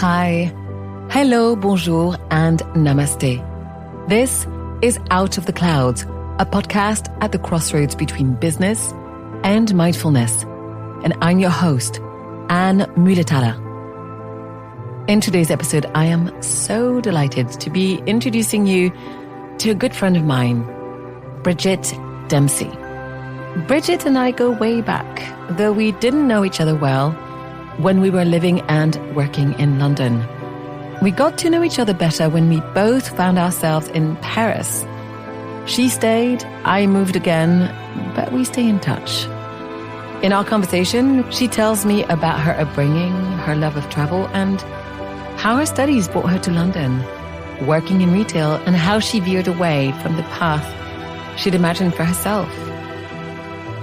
Hi, hello, bonjour, and namaste. This is Out of the Clouds, a podcast at the crossroads between business and mindfulness. And I'm your host, Anne Muhlethaler. In today's episode, I am so delighted to be introducing you to a good friend of mine, Bridgitte Dempsey. Bridgitte and I go way back, though we didn't know each other well when we were living and working in London. We got to know each other better when we both found ourselves in Paris. She stayed, I moved again, but we stay in touch. In our conversation, she tells me about her upbringing, her love of travel, and how her studies brought her to London, working in retail, and how she veered away from the path she'd imagined for herself.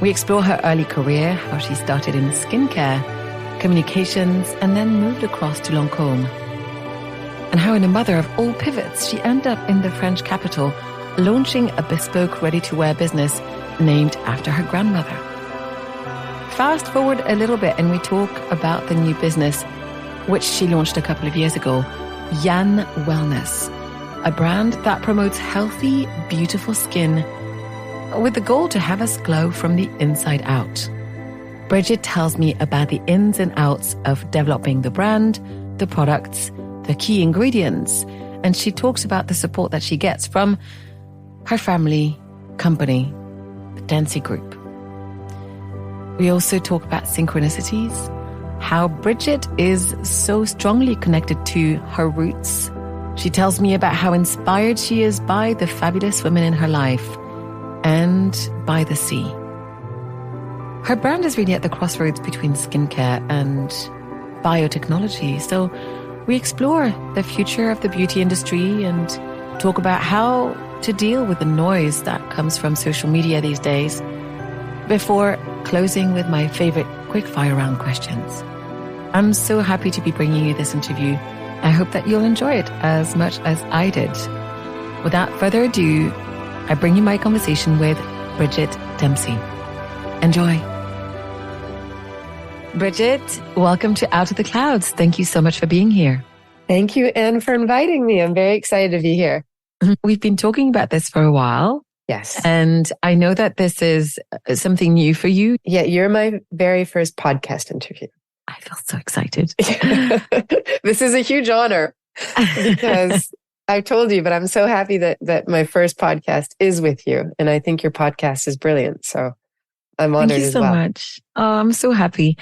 We explore her early career, how she started in skincare, communications, and then moved across to Lancôme. And how in a mother of all pivots, she ended up in the French capital, launching a bespoke ready-to-wear business named after her grandmother. Fast forward a little bit and we talk about the new business, which she launched a couple of years ago, Yanne Wellness, a brand that promotes healthy, beautiful skin with the goal to have us glow from the inside out. Bridgitte tells me about the ins and outs of developing the brand, the products, the key ingredients, and she talks about the support that she gets from her family, company, the Dempsey Group. We also talk about synchronicities, how Bridgitte is so strongly connected to her roots. She tells me about how inspired she is by the fabulous women in her life and by the sea. Her brand is really at the crossroads between skincare and biotechnology. So we explore the future of the beauty industry and talk about how to deal with the noise that comes from social media these days, before closing with my favorite quickfire round questions. I'm so happy to be bringing you this interview. I hope that you'll enjoy it as much as I did. Without further ado, I bring you my conversation with Bridgitte Dempsey. Enjoy. Bridgitte, welcome to Out of the Clouds. Thank you so much for being here. Thank you, Anne, for inviting me. I'm very excited to be here. We've been talking about this for a while. Yes. And I know that this is something new for you. Yeah, you're my very first podcast interview. I feel so excited. This is a huge honor because I've told you, but I'm so happy that my first podcast is with you. And I think your podcast is brilliant. So I'm honored as well. Thank you so much. Oh, I'm so happy.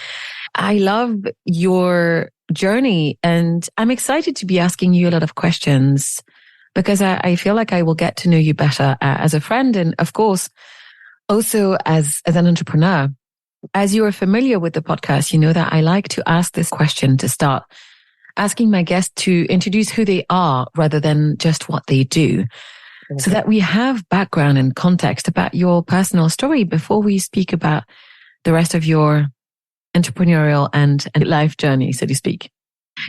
I love your journey and I'm excited to be asking you a lot of questions because I feel like I will get to know you better as a friend and of course also as an entrepreneur. As you are familiar with the podcast, you know that I like to ask this question to start, asking my guests to introduce who they are rather than just what they do. Okay. So that we have background and context about your personal story before we speak about the rest of your entrepreneurial and life journey, so to speak.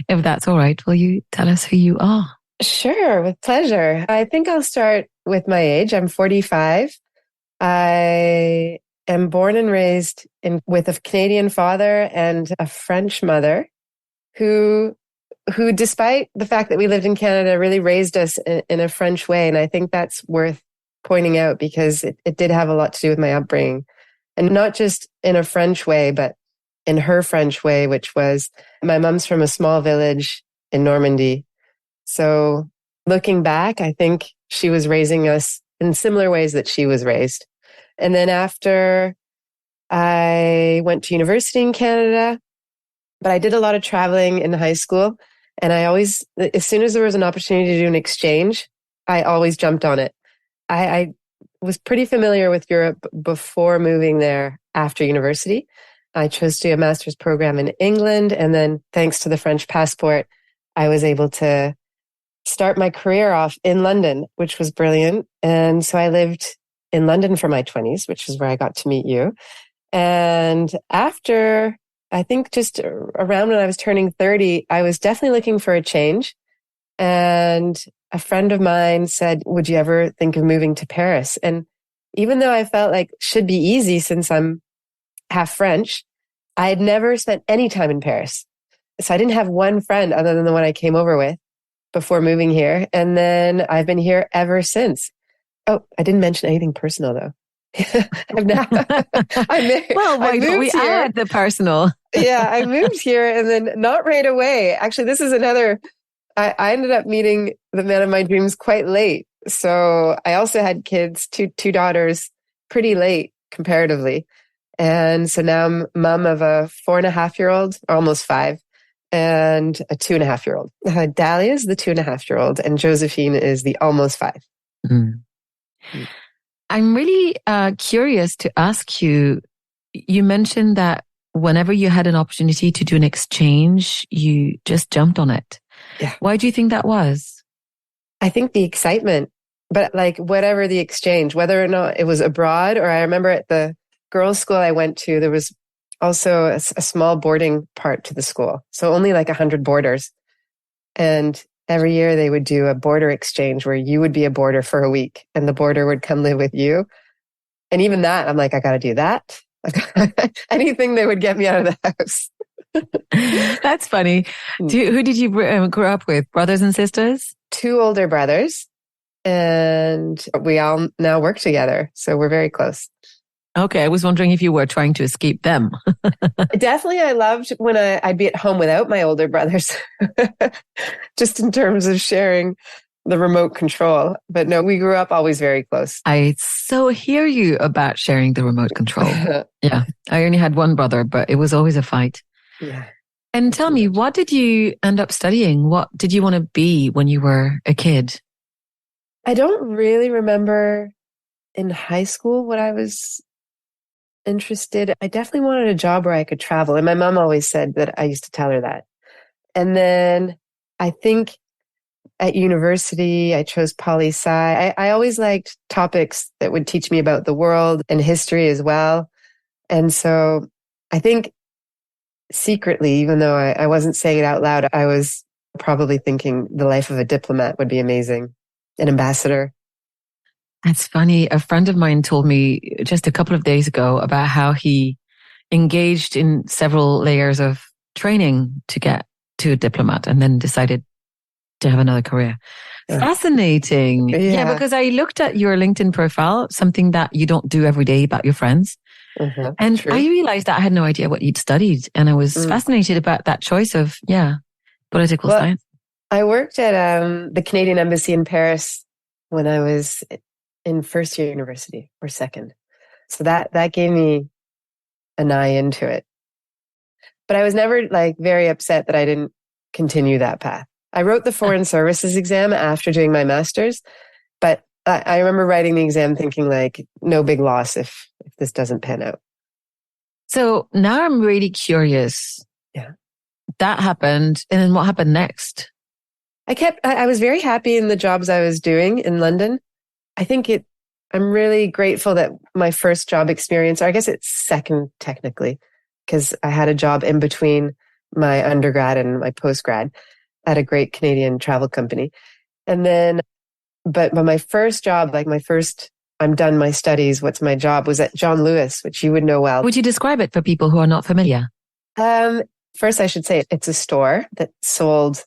If that's all right, will you tell us who you are? Sure, with pleasure. I think I'll start with my age. I'm 45. I am born and raised with a Canadian father and a French mother who despite the fact that we lived in Canada, really raised us in a French way. And I think that's worth pointing out because it did have a lot to do with my upbringing. And not just in a French way, but in her French way, which was my mom's from a small village in Normandy. So looking back, I think she was raising us in similar ways that she was raised. And then after I went to university in Canada, but I did a lot of traveling in high school. And I always, as soon as there was an opportunity to do an exchange, I always jumped on it. I was pretty familiar with Europe before moving there after university. I chose to do a master's program in England. And then thanks to the French passport, I was able to start my career off in London, which was brilliant. And so I lived in London for my 20s, which is where I got to meet you. And after, I think just around when I was turning 30, I was definitely looking for a change. And a friend of mine said, would you ever think of moving to Paris? And even though I felt like it should be easy since I'm half French, I had never spent any time in Paris. So I didn't have one friend other than the one I came over with before moving here. And then I've been here ever since. Oh, I didn't mention anything personal though. I've now, Well, I why don't we moved here. add the personal? Yeah, I moved here and then not right away. Actually, this is another, I ended up meeting the man of my dreams quite late. So I also had kids, two daughters, pretty late comparatively. And so now I'm mom of a 4.5-year-old, almost 5, and a 2.5-year-old. Dahlia is the 2.5-year-old and Josephine is the almost 5. Mm. I'm really curious to ask you, you mentioned that whenever you had an opportunity to do an exchange, you just jumped on it. Yeah. Why do you think that was? I think the excitement, but like whatever the exchange, whether or not it was abroad, or I remember at the girls' school I went to, there was also a small boarding part to the school. So only like 100 boarders. And every year they would do a boarder exchange where you would be a boarder for a week and the boarder would come live with you. And even that, I'm like, I got to do that. Anything that would get me out of the house. That's funny. Who did you grow up with? Brothers and sisters? 2 older brothers. And we all now work together. So we're very close. Okay. I was wondering if you were trying to escape them. Definitely. I loved when I'd be at home without my older brothers, just in terms of sharing the remote control. But no, we grew up always very close. I so hear you about sharing the remote control. Yeah. I only had one brother, but it was always a fight. Yeah. And tell me, what did you end up studying? What did you want to be when you were a kid? I don't really remember in high school what I was interested. I definitely wanted a job where I could travel. And my mom always said that. I used to tell her that. And then I think at university, I chose poli-sci. I always liked topics that would teach me about the world and history as well. And so I think secretly, even though I wasn't saying it out loud, I was probably thinking the life of a diplomat would be amazing, an ambassador. That's funny. A friend of mine told me just a couple of days ago about how he engaged in several layers of training to get to a diplomat and then decided to have another career. Fascinating. Yeah, because I looked at your LinkedIn profile, something that you don't do every day about your friends. And true. I realized that I had no idea what you'd studied. And I was fascinated about that choice of, political science. I worked at the Canadian Embassy in Paris when I was in first year university or second. So that gave me an eye into it. But I was never like very upset that I didn't continue that path. I wrote the Foreign Services exam after doing my master's, but I remember writing the exam thinking like, no big loss if this doesn't pan out. So now I'm really curious. Yeah. That happened. And then what happened next? I was very happy in the jobs I was doing in London. I think I'm really grateful that my first job experience, or I guess it's second technically, because I had a job in between my undergrad and my postgrad at a great Canadian travel company. And then, but my first job, I'm done my studies, what's my job, was at John Lewis, which you would know well. Would you describe it for people who are not familiar? First, I should say it's a store that sold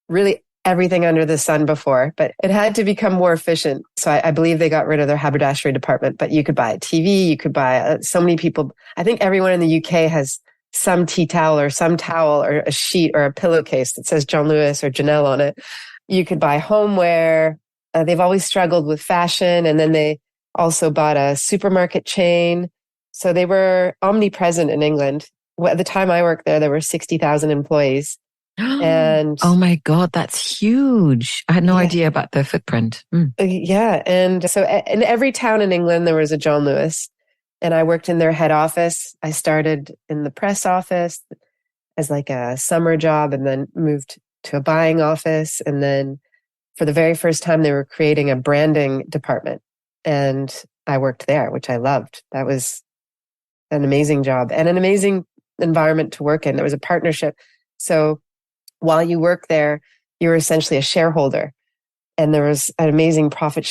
really everything under the sun before, but it had to become more efficient. So I believe they got rid of their haberdashery department, but you could buy a TV, you could buy so many people. I think everyone in the UK has some tea towel or some towel or a sheet or a pillowcase that says John Lewis or Janelle on it. You could buy homeware. They've always struggled with fashion. And then they also bought a supermarket chain. So they were omnipresent in England. At the time I worked there were 60,000 employees. And oh my God, that's huge. I had no idea about the footprint. Yeah. And so in every town in England, there was a John Lewis. And I worked in their head office. I started in the press office as like a summer job and then moved to a buying office. And then for the very first time, they were creating a branding department. And I worked there, which I loved. That was an amazing job and an amazing environment to work in. There was a partnership. So while you work there, you're essentially a shareholder. And there was an amazing profit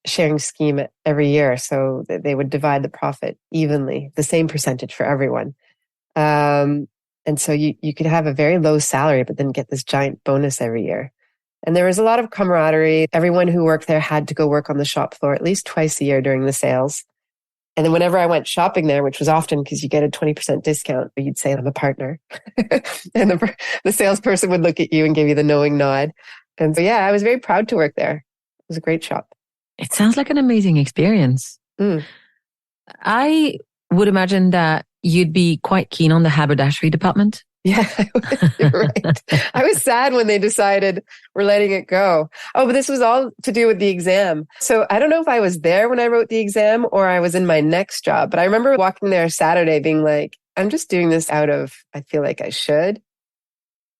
sharing scheme every year. So they would divide the profit evenly, the same percentage for everyone. And so you could have a very low salary, but then get this giant bonus every year. And there was a lot of camaraderie. Everyone who worked there had to go work on the shop floor at least twice a year during the sales. And then whenever I went shopping there, which was often because you get a 20% discount, you'd say, I'm a partner. And the salesperson would look at you and give you the knowing nod. And so, I was very proud to work there. It was a great shop. It sounds like an amazing experience. Mm. I would imagine that you'd be quite keen on the haberdashery department. Yeah, you're right. I was sad when they decided we're letting it go. Oh, but this was all to do with the exam. So I don't know if I was there when I wrote the exam or I was in my next job, but I remember walking there Saturday being like, I'm just doing this out of, I feel like I should.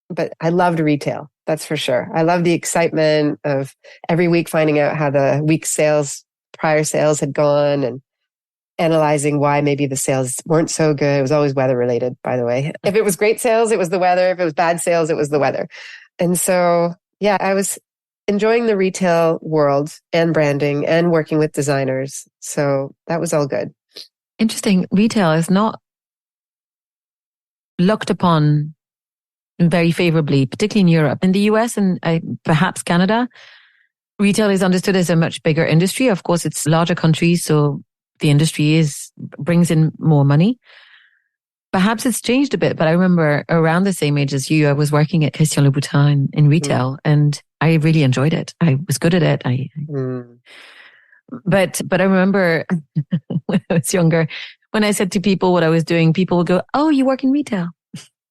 But I loved retail. That's for sure. I love the excitement of every week finding out how the week's prior sales had gone and analyzing why maybe the sales weren't so good. It was always weather related, by the way. If it was great sales, it was the weather. If it was bad sales, it was the weather. And so, I was enjoying the retail world and branding and working with designers. So that was all good. Interesting. Retail is not looked upon very favorably, particularly in Europe. In the US and perhaps Canada, retail is understood as a much bigger industry. Of course, it's larger countries, so the industry brings in more money. Perhaps it's changed a bit, but I remember around the same age as you, I was working at Christian Louboutin in retail, and I really enjoyed it. I was good at it. But I remember when I was younger, when I said to people what I was doing, people would go, "Oh, you work in retail,"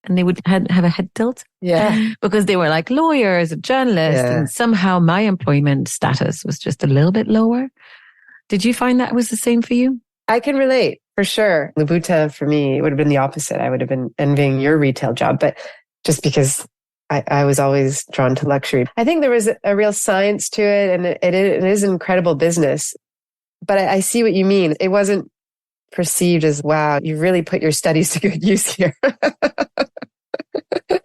and they would have a head tilt, because they were like lawyers, journalists, and somehow my employment status was just a little bit lower. Did you find that was the same for you? I can relate, for sure. Louboutin, for me, it would have been the opposite. I would have been envying your retail job, but just because I was always drawn to luxury. I think there was a real science to it, and it is an incredible business. But I see what you mean. It wasn't perceived as, wow, you really put your studies to good use here.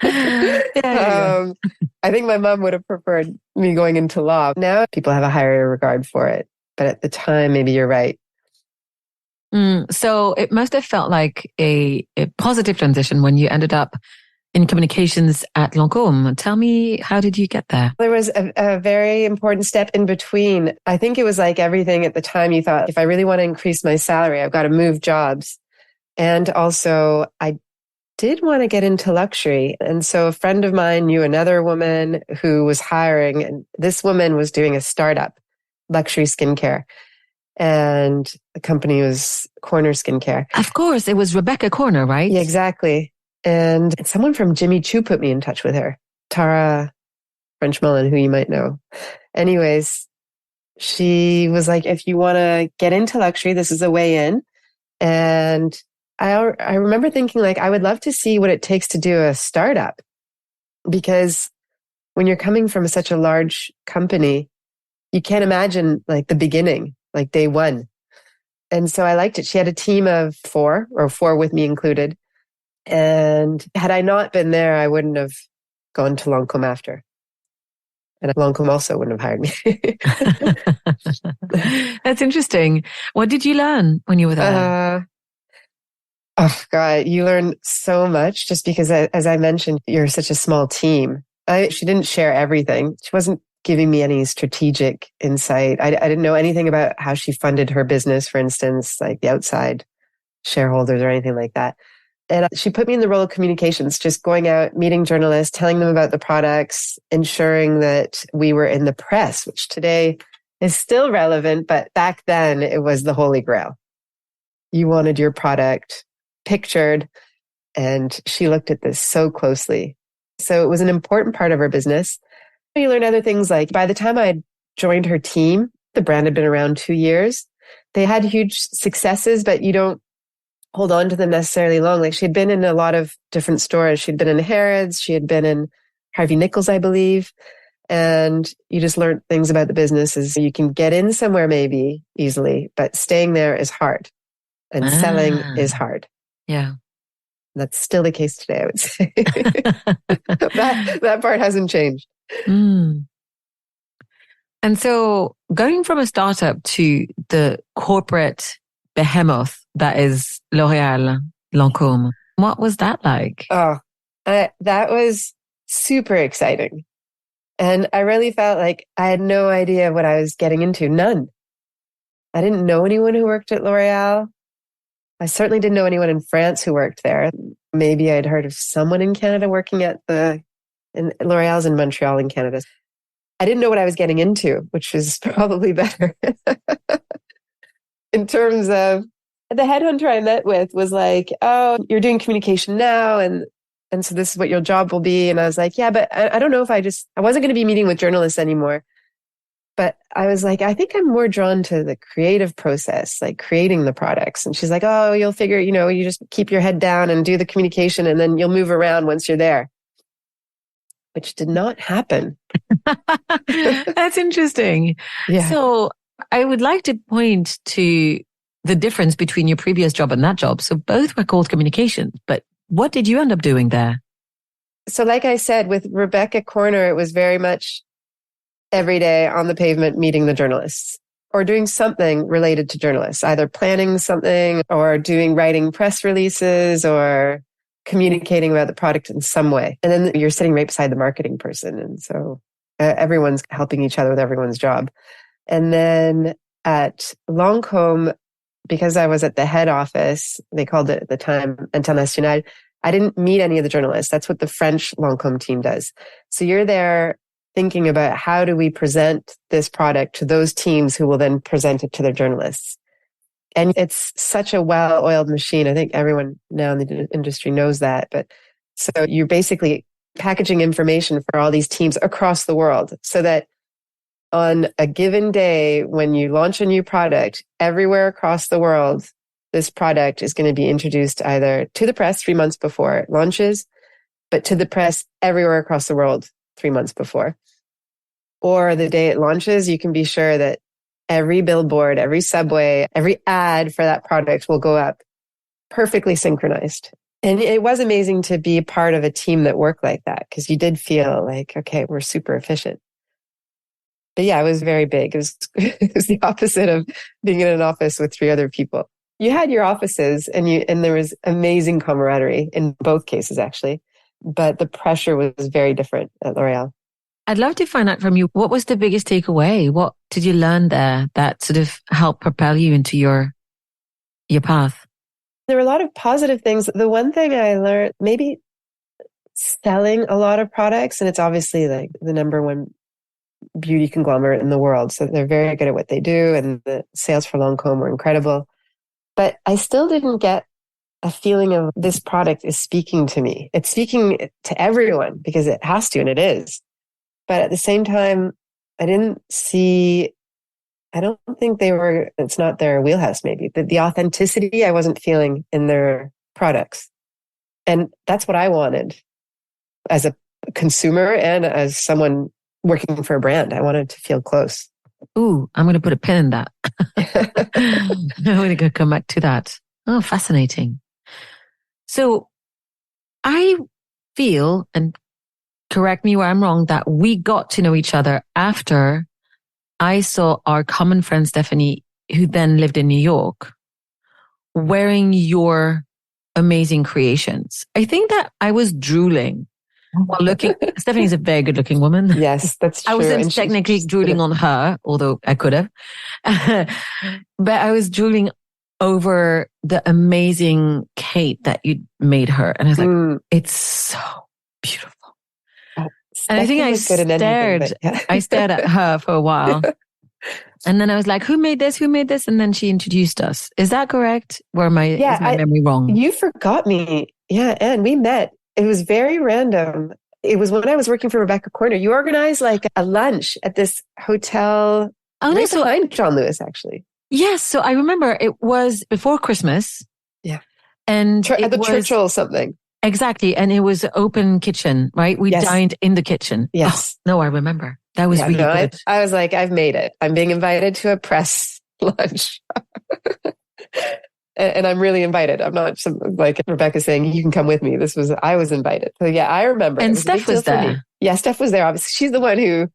I think my mom would have preferred me going into law. Now people have a higher regard for it. But at the time, maybe you're right. So it must have felt like a positive transition when you ended up in communications at Lancôme. Tell me, how did you get there? There was a very important step in between. I think it was like everything at the time. You thought, if I really want to increase my salary, I've got to move jobs. And also, I did want to get into luxury. And so a friend of mine knew another woman who was hiring, and this woman was doing a startup, luxury skincare. And the company was Corner Skincare. Of course, it was Rebecca Corner, right? Yeah, exactly. And someone from Jimmy Choo put me in touch with her, Tara French Mullen, who you might know. Anyways, she was like, if you want to get into luxury, this is a way in. And I remember thinking, like, I would love to see what it takes to do a startup, because when you're coming from such a large company, you can't imagine like the beginning, like day one. And so I liked it. She had a team of four with me included. And had I not been there, I wouldn't have gone to Lancôme after. And Lancôme also wouldn't have hired me. That's interesting. What did you learn when you were there? Oh God, you learn so much just because, as I mentioned, you're such a small team. She didn't share everything. She wasn't giving me any strategic insight. I didn't know anything about how she funded her business, for instance, like the outside shareholders or anything like that. And she put me in the role of communications, just going out, meeting journalists, telling them about the products, ensuring that we were in the press, which today is still relevant, but back then it was the holy grail. You wanted your product pictured, and she looked at this so closely. So it was an important part of her business. You learn other things, like by the time I joined her team, the brand had been around 2 years. They had huge successes, but you don't hold on to them necessarily long. Like, she had been in a lot of different stores. She'd been in Harrods. She had been in Harvey Nichols, I believe. And you just learned things about the businesses. You can get in somewhere maybe easily, but staying there is hard, and selling is hard. Yeah. That's still the case today, I would say. that part hasn't changed. And so going from a startup to the corporate behemoth that is L'Oréal, Lancôme, What was that like? Oh, that was super exciting. And I really felt like I had no idea what I was getting into. None. I didn't know anyone who worked at L'Oreal. I certainly didn't know anyone in France who worked there. Maybe I'd heard of someone in Canada working at L'Oreal's in Montreal in Canada. I didn't know what I was getting into, which was probably better. In terms of the headhunter I met with was like, oh, you're doing communication now. And so this is what your job will be. And I was like, yeah, but I don't know if I wasn't going to be meeting with journalists anymore. But I was like, I think I'm more drawn to the creative process, like creating the products. And she's like, oh, you'll figure, you just keep your head down and do the communication and then you'll move around once you're there. Which did not happen. That's interesting. Yeah. So I would like to point to the difference between your previous job and that job. So both were called communications, but what did you end up doing there? So like I said, with Rebecca Corner, it was very much every day on the pavement meeting the journalists or doing something related to journalists, either planning something or writing press releases or communicating about the product in some way. And then you're sitting right beside the marketing person. And so everyone's helping each other with everyone's job. And then at Lancôme, because I was at the head office, they called it at the time International, I didn't meet any of the journalists. That's what the French Lancôme team does. So you're there thinking about how do we present this product to those teams who will then present it to their journalists. And it's such a well-oiled machine. I think everyone now in the industry knows that. But so you're basically packaging information for all these teams across the world so that on a given day, when you launch a new product, everywhere across the world, this product is going to be introduced either to the press 3 months before it launches, but to the press everywhere across the world 3 months before. Or the day it launches, you can be sure that every billboard, every subway, every ad for that product will go up perfectly synchronized. And it was amazing to be part of a team that worked like that because you did feel like, okay, we're super efficient. But yeah, it was very big. It was the opposite of being in an office with 3 other people. You had your offices and there was amazing camaraderie in both cases, actually. But the pressure was very different at L'Oreal. I'd love to find out from you, what was the biggest takeaway? What did you learn there that sort of helped propel you into your path? There were a lot of positive things. The one thing I learned, maybe selling a lot of products, and it's obviously like the number one beauty conglomerate in the world. So they're very good at what they do. And the sales for Lancôme were incredible. But I still didn't get a feeling of this product is speaking to me. It's speaking to everyone because it has to, and it is. But at the same time, I don't think it's not their wheelhouse maybe. The authenticity I wasn't feeling in their products. And that's what I wanted as a consumer and as someone working for a brand. I wanted to feel close. Ooh, I'm going to put a pin in that. I'm going to come back to that. Oh, fascinating. So I feel, and correct me where I'm wrong, that we got to know each other after I saw our common friend Stephanie, who then lived in New York, wearing your amazing creations. I think that I was drooling while looking. Stephanie's a very good looking woman. Yes, that's true. I wasn't technically drooling on her, although I could have. But I was drooling over the amazing cape that you made her. And I was like, it's so beautiful. And I think I stared at her for a while. And then I was like, who made this? Who made this? And then she introduced us. Is that correct? Is my memory wrong? You forgot me. Yeah. And we met. It was very random. It was when I was working for Rebecca Corner. You organized like a lunch at this hotel behind John Lewis, actually. Yes. So I remember it was before Christmas. Yeah. And at the Churchill something. Exactly. And it was open kitchen, right? We dined in the kitchen. Yes. Oh, no, I remember. That was really good. I was like, I've made it. I'm being invited to a press lunch. And I'm really invited. I'm not like Rebecca saying, you can come with me. I was invited. So yeah, I remember. And Steph was there. Yeah, Steph was there. Obviously, she's the one who,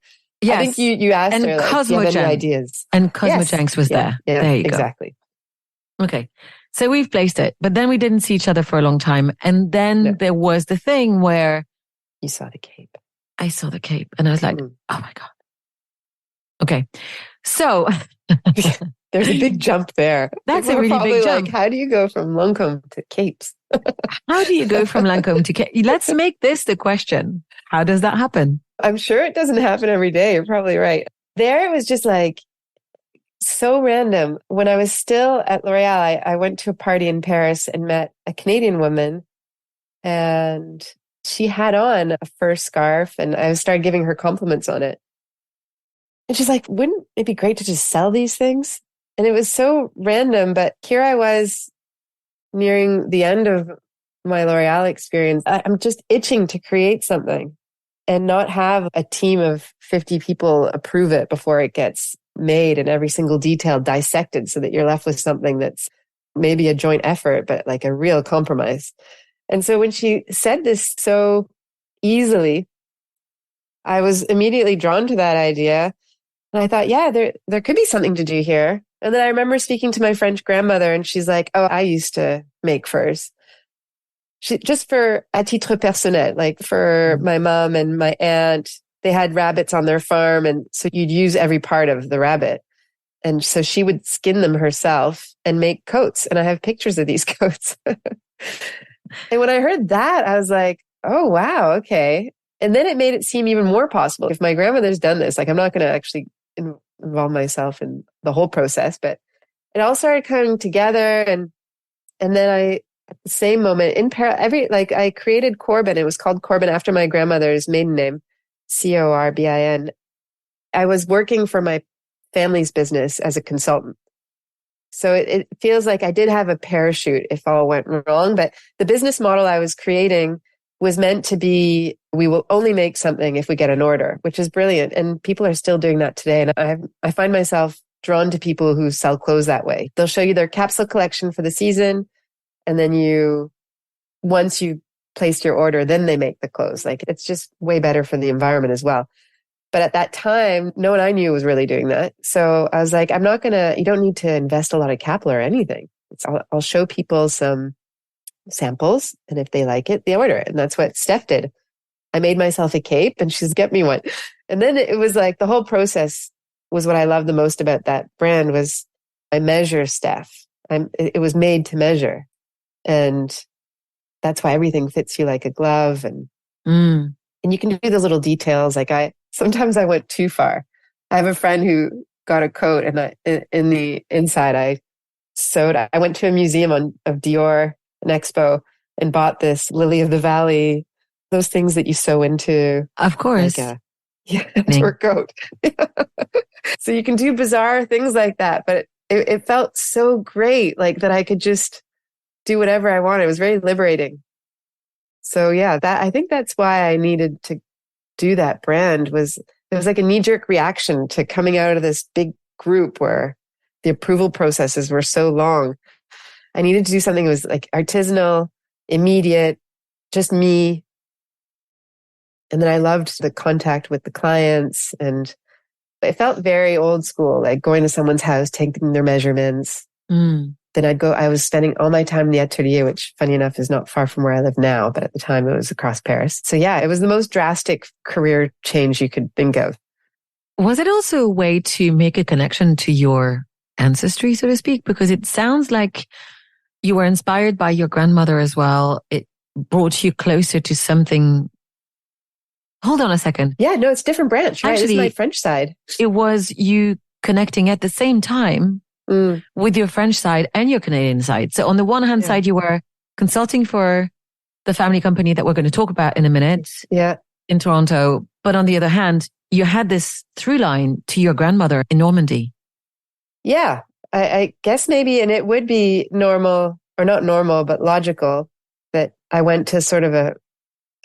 I think you asked her, like, do you have any ideas? And Cosmo Jenks was there. Yeah, there you go. Exactly. Okay. So we've placed it, but then we didn't see each other for a long time. And then there was the thing where you saw the cape. I saw the cape and I was like, oh my God. Okay. So there's a big jump there. That's a really big jump. Like, how do you go from Lancôme to capes? How do you go from Lancôme to capes? Let's make this the question. How does that happen? I'm sure it doesn't happen every day. You're probably right. There, it was just like so random. When I was still at L'Oréal, I went to a party in Paris and met a Canadian woman, and she had on a fur scarf, and I started giving her compliments on it. And she's like, wouldn't it be great to just sell these things? And it was so random, but here I was nearing the end of my L'Oréal experience. I'm just itching to create something and not have a team of 50 people approve it before it gets made and every single detail dissected so that you're left with something that's maybe a joint effort, but like a real compromise. And so when she said this so easily, I was immediately drawn to that idea. And I thought, yeah, there could be something to do here. And then I remember speaking to my French grandmother, and she's like, oh, I used to make furs. Just for à titre personnel, like for my mom and my aunt, they had rabbits on their farm. And so you'd use every part of the rabbit. And so she would skin them herself and make coats. And I have pictures of these coats. And when I heard that, I was like, oh, wow, okay. And then it made it seem even more possible. If my grandmother's done this, like I'm not going to actually involve myself in the whole process, but it all started coming together. And then at the same moment I created Corbin. It was called Corbin after my grandmother's maiden name, Corbin. I was working for my family's business as a consultant. So it feels like I did have a parachute if all went wrong, but the business model I was creating was meant to be, we will only make something if we get an order, which is brilliant. And people are still doing that today. And I find myself drawn to people who sell clothes that way. They'll show you their capsule collection for the season. And then once you placed your order, then they make the clothes. Like it's just way better for the environment as well. But at that time, no one I knew was really doing that. So I was like, you don't need to invest a lot of capital or anything. I'll show people some samples, and if they like it, they order it. And that's what Steph did. I made myself a cape and she's get me one. And then it was like the whole process was what I loved the most about that brand was I measure Steph. It was made to measure. And that's why everything fits you like a glove. And you can do those little details. Like sometimes I went too far. I have a friend who got a coat and in the inside I sewed. I went to a museum of Dior, an expo, and bought this Lily of the Valley, those things that you sew into. Of course. Like tour coat. So you can do bizarre things like that, but it felt so great, like that I could just do whatever I wanted. It was very liberating. So yeah, I think that's why I needed to do that brand. It was like a knee-jerk reaction to coming out of this big group where the approval processes were so long. I needed to do something that was like artisanal, immediate, just me. And then I loved the contact with the clients, and it felt very old school, like going to someone's house, taking their measurements. Then I was spending all my time in the atelier, which funny enough is not far from where I live now, but at the time it was across Paris. So yeah, it was the most drastic career change you could think of. Was it also a way to make a connection to your ancestry, so to speak? Because it sounds like you were inspired by your grandmother as well. It brought you closer to something. Hold on a second. Yeah, no, it's a different branch, right? Actually, it's my French side. It was you connecting at the same time with your French side and your Canadian side. So on the one hand side, you were consulting for the family company that we're going to talk about in a minute in Toronto. But on the other hand, you had this through line to your grandmother in Normandy. Yeah, I guess maybe, and it would be normal, or not normal, but logical that I went to sort of a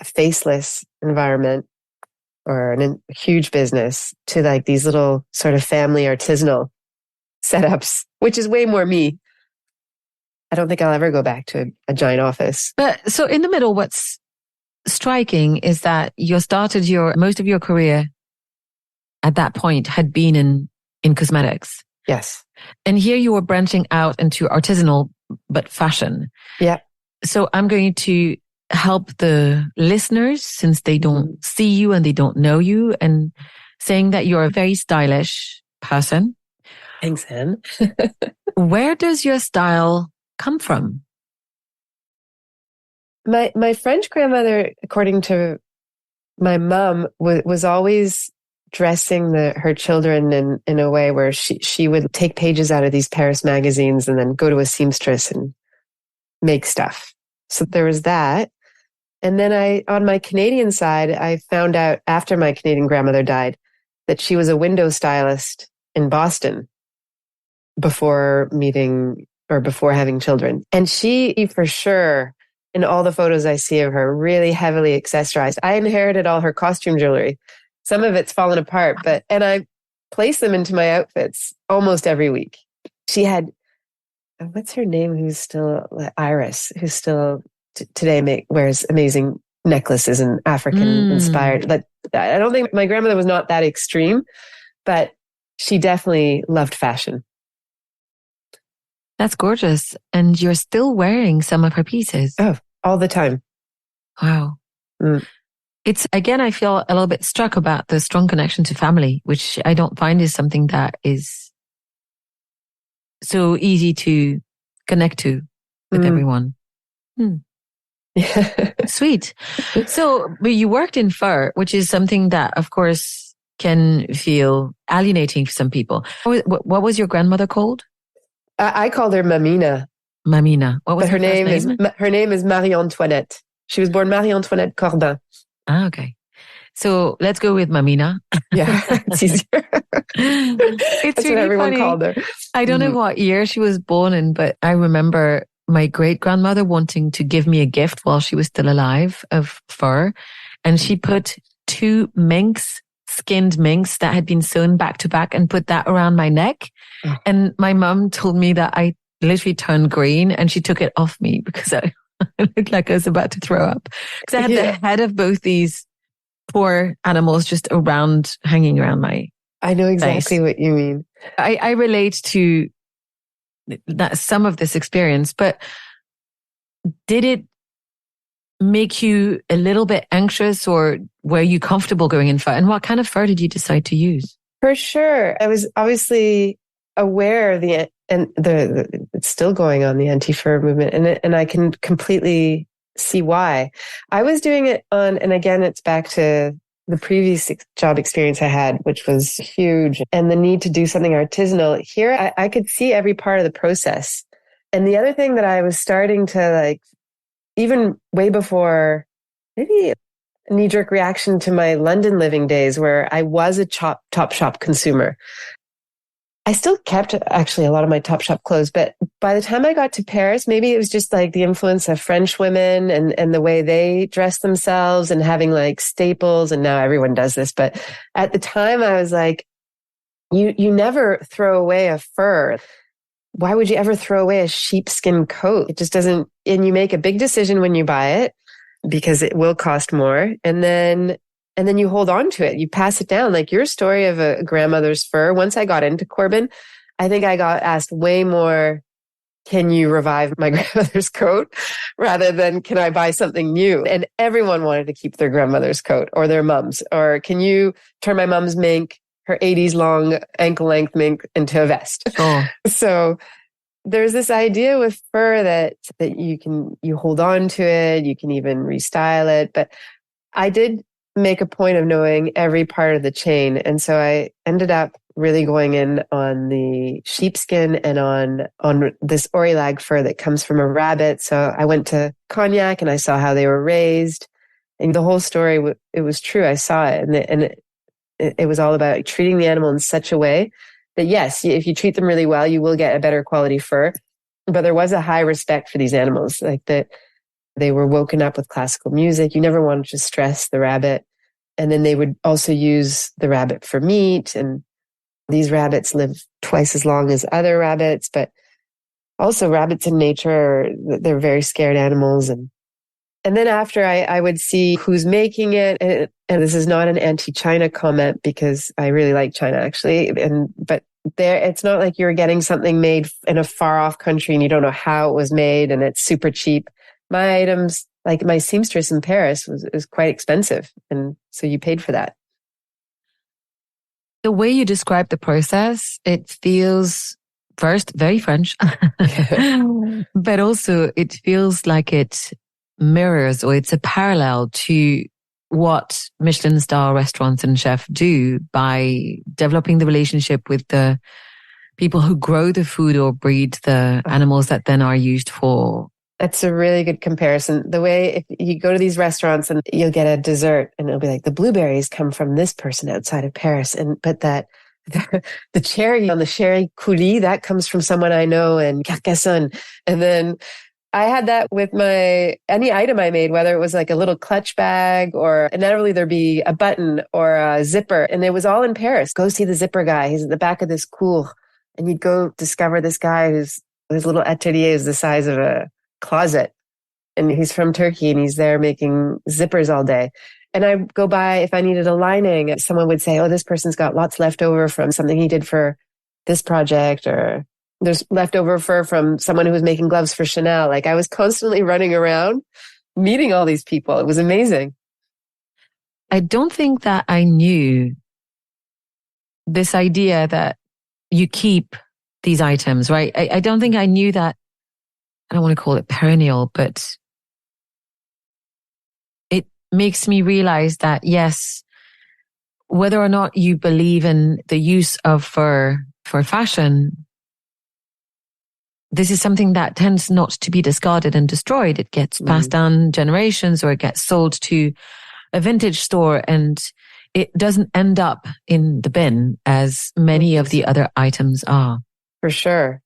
faceless environment or a huge business to like these little sort of family artisanal setups, which is way more me. I don't think I'll ever go back to a giant office. But so in the middle, what's striking is that most of your career at that point had been in cosmetics. Yes. And here you were branching out into artisanal, but fashion. Yeah. So I'm going to help the listeners, since they don't see you and they don't know you, and saying that you're a very stylish person. Thanks, Anne. Where does your style come from? My French grandmother, according to my mom, was always dressing her children in a way where she would take pages out of these Paris magazines and then go to a seamstress and make stuff. So there was that. And then on my Canadian side, I found out after my Canadian grandmother died that she was a window stylist in Boston before meeting or before having children. And she, for sure, in all the photos I see of her, really heavily accessorized. I inherited all her costume jewelry. Some of it's fallen apart, and I place them into my outfits almost every week. She had, what's her name? Who's still Iris, who's still today wears amazing necklaces and African inspired. But I don't think my grandmother was not that extreme, but she definitely loved fashion. That's gorgeous. And you're still wearing some of her pieces. Oh, all the time. Wow. It's, again, I feel a little bit struck about the strong connection to family, which I don't find is something that is so easy to connect to with everyone. Sweet. So, but you worked in fur, which is something that, of course, can feel alienating for some people. What was your grandmother called? I called her Mamina. Mamina. What was but her name? Her name is Marie Antoinette. She was born Marie Antoinette Corbin. Ah, okay. So let's go with Mamina. Yeah, it's easier. It's That's really what everyone funny. called her. I don't know what year she was born in, but I remember my great grandmother wanting to give me a gift while she was still alive of fur. And she put 2 skinned minks that had been sewn back to back and put that around my neck. Oh. And my mom told me that I literally turned green and she took it off me because I looked like I was about to throw up. Because I had the head of both these poor animals just hanging around my I know exactly face. What you mean. I relate to that, some of this experience, but did it make you a little bit anxious, or were you comfortable going in fur? And what kind of fur did you decide to use? For sure. I was obviously aware of it's still going on, the anti-fur movement. And I can completely see why. I was doing it and again, it's back to the previous job experience I had, which was huge, and the need to do something artisanal. Here, I could see every part of the process. And the other thing that I was starting to even way before, maybe a knee-jerk reaction to my London living days where I was a Topshop consumer. I still kept actually a lot of my Topshop clothes, but by the time I got to Paris, maybe it was just the influence of French women and the way they dress themselves and having staples. And now everyone does this. But at the time I was you never throw away a fur. Why would you ever throw away a sheepskin coat? It just doesn't, and you make a big decision when you buy it because it will cost more. And then you hold on to it. You pass it down. Your story of a grandmother's fur. Once I got into Corbin, I think I got asked way more, can you revive my grandmother's coat rather than can I buy something new? And everyone wanted to keep their grandmother's coat or their mom's. Or can you turn my mom's mink, her 80s long ankle length mink, into a vest? Oh. So there's this idea with fur that you hold on to it. You can even restyle it. But I did make a point of knowing every part of the chain. And so I ended up really going in on the sheepskin and on this Orilag fur that comes from a rabbit. So I went to Cognac and I saw how they were raised, and the whole story, it was true. I saw it, and it was all about treating the animal in such a way that, yes, if you treat them really well, you will get a better quality fur. But there was a high respect for these animals, that they were woken up with classical music. You never wanted to stress the rabbit. And then they would also use the rabbit for meat. And these rabbits live twice as long as other rabbits. But also rabbits in nature, they're very scared animals. And then after I would see who's making it. And this is not an anti-China comment because I really like China, actually. But there, it's not like you're getting something made in a far off country and you don't know how it was made and it's super cheap. My items, like my seamstress in Paris, was quite expensive. And so you paid for that. The way you describe the process, it feels first very French, but also it feels like it mirrors or it's a parallel to what Michelin star restaurants and chefs do by developing the relationship with the people who grow the food or breed the animals that then are used for. That's a really good comparison. The way if you go to these restaurants and you'll get a dessert and it'll be like the blueberries come from this person outside of Paris. But that the cherry on the sherry coulis, that comes from someone I know in Carcassonne. And then I had that with any item I made, whether it was like a little clutch bag or inevitably there'd be a button or a zipper. And it was all in Paris. Go see the zipper guy. He's at the back of this cour. And you'd go discover this guy his little atelier is the size of a closet. And he's from Turkey and he's there making zippers all day. And I go by, if I needed a lining, someone would say, oh, this person's got lots left over from something he did for this project, or there's leftover fur from someone who was making gloves for Chanel. Like I was constantly running around meeting all these people. It was amazing. I don't think that I knew this idea that you keep these items, right? I don't think I knew that. I don't want to call it perennial, but it makes me realize that, yes, whether or not you believe in the use of fur for fashion, this is something that tends not to be discarded and destroyed. It gets passed down generations or it gets sold to a vintage store and it doesn't end up in the bin as many of the other items are. For sure.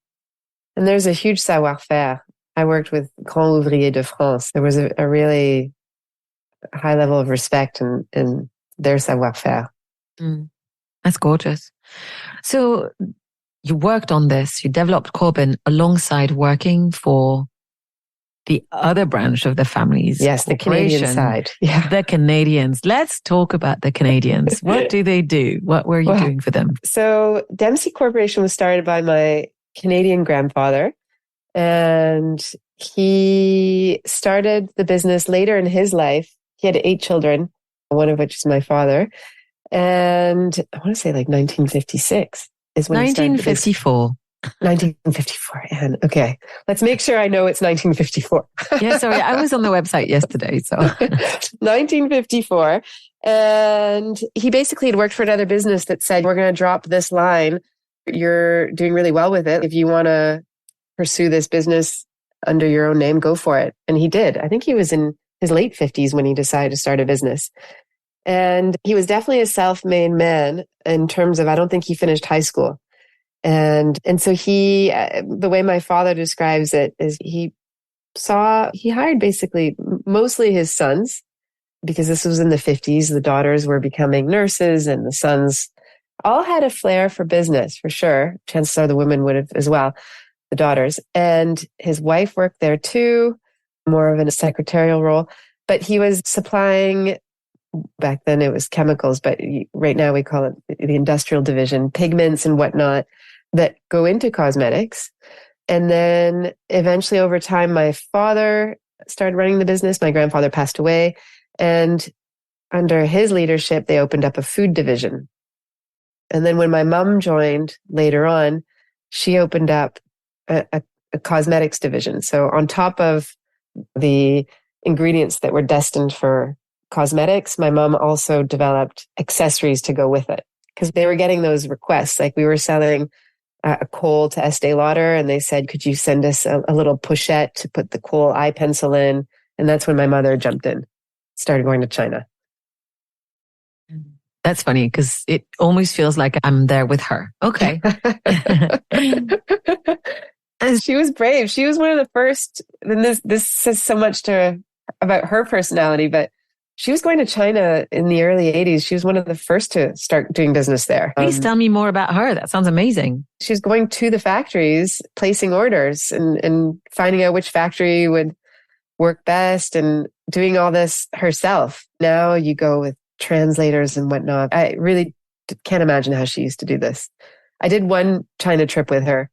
And there's a huge savoir-faire. I worked with Grands Ouvriers de France. There was a really high level of respect in their savoir-faire. That's gorgeous. So you worked on this, you developed Corbin alongside working for the other branch of the family's Yes, the Canadian side. Yeah. The Canadians. Let's talk about the Canadians. What do they do? What were you doing for them? So Dempsey Corporation was started by my Canadian grandfather, and he started the business later in his life. He had 8 children, one of which is my father. And I want to say like 1956 is when 1954. 1954, Anne. Okay. Let's make sure I know it's 1954. Yeah, sorry. I was on the website yesterday. So 1954. And he basically had worked for another business that said, we're going to drop this line. You're doing really well with it. If you want to pursue this business under your own name, go for it. And he did. I think he was in his late 50s when he decided to start a business. And he was definitely a self-made man in terms of, I don't think he finished high school. And so he, the way my father describes it is he hired basically mostly his sons, because this was in the 50s. The daughters were becoming nurses and the sons all had a flair for business, for sure. Chances are the women would have as well, the daughters. And his wife worked there too, more of in a secretarial role. But he was supplying, back then it was chemicals, but right now we call it the industrial division, pigments and whatnot that go into cosmetics. And then eventually over time, my father started running the business. My grandfather passed away. And under his leadership, they opened up a food division. And then when my mom joined later on, she opened up a cosmetics division. So on top of the ingredients that were destined for cosmetics, my mom also developed accessories to go with it, because they were getting those requests. Like we were selling a kohl to Estee Lauder, and they said, could you send us a little pochette to put the kohl eye pencil in? And that's when my mother jumped in, started going to China. That's funny because it almost feels like I'm there with her. Okay. She was brave. She was one of the first, and this says so much about her personality, but she was going to China in the early 80s. She was one of the first to start doing business there. Please tell me more about her. That sounds amazing. She was going to the factories, placing orders and finding out which factory would work best and doing all this herself. Now you go with translators and whatnot. I really can't imagine how she used to do this. I did one China trip with her.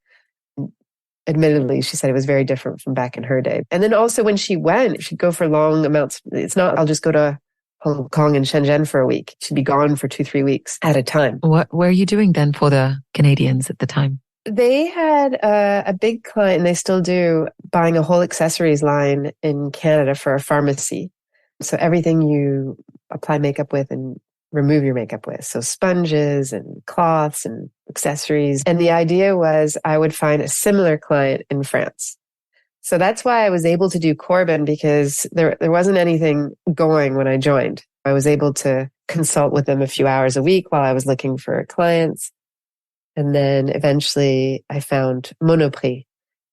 Admittedly, she said it was very different from back in her day. And then also when she went, she'd go for long amounts. It's not, I'll just go to Hong Kong and Shenzhen for a week. She'd be gone for 2-3 weeks at a time. What were you doing then for the Canadians at the time? They had a big client, and they still do, buying a whole accessories line in Canada for a pharmacy. So everything you apply makeup with and remove your makeup with. So sponges and cloths and accessories. And the idea was I would find a similar client in France. So that's why I was able to do Corbin, because there wasn't anything going when I joined. I was able to consult with them a few hours a week while I was looking for clients. And then eventually I found Monoprix,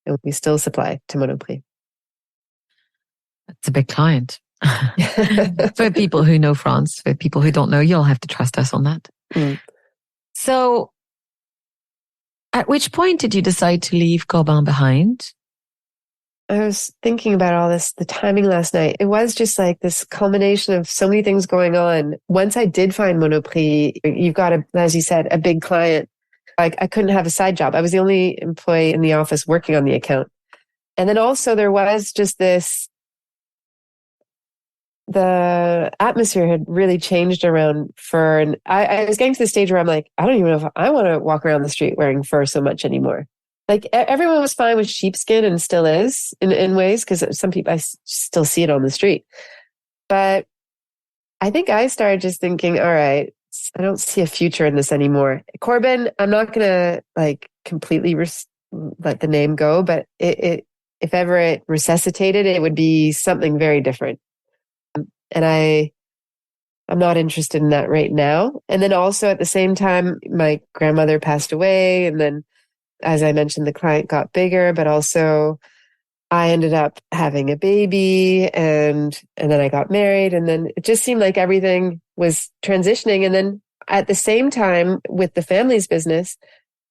and we still supply to Monoprix. It's a big client. For people who know France, for people who don't know, you'll have to trust us on that. Mm. So at which point did you decide to leave Corbin behind? I was thinking about all this, the timing last night. It was just like this culmination of so many things going on. Once I did find Monoprix, you've got, as you said, a big client. I couldn't have a side job. I was the only employee in the office working on the account. And then also there was just this, the atmosphere had really changed around fur. And I was getting to the stage where I'm like, I don't even know if I want to walk around the street wearing fur so much anymore. Like everyone was fine with sheepskin, and still is in ways, because some people, I still see it on the street. But I think I started just thinking, all right, I don't see a future in this anymore. Corbin, I'm not going to like completely let the name go, but if ever it resuscitated, it would be something very different. And I'm not interested in that right now. And then also at the same time, my grandmother passed away. And then, as I mentioned, the client got bigger, but also I ended up having a baby, and then I got married, and then it just seemed like everything was transitioning. And then at the same time with the family's business,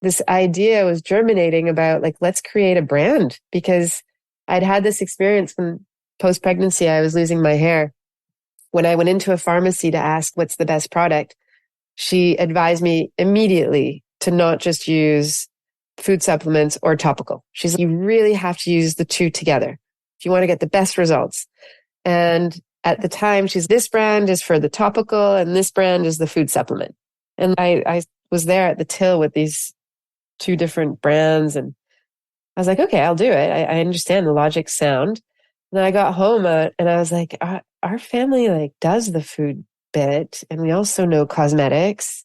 this idea was germinating about like, let's create a brand, because I'd had this experience when post-pregnancy, I was losing my hair. When I went into a pharmacy to ask what's the best product, she advised me immediately to not just use food supplements or topical. She's like, you really have to use the two together if you want to get the best results. And at the time, this brand is for the topical and this brand is the food supplement. And I was there at the till with these two different brands, and I was like, okay, I'll do it. I understand the logic sound. And then I got home and I was like, our family like does the food bit, and we also know cosmetics.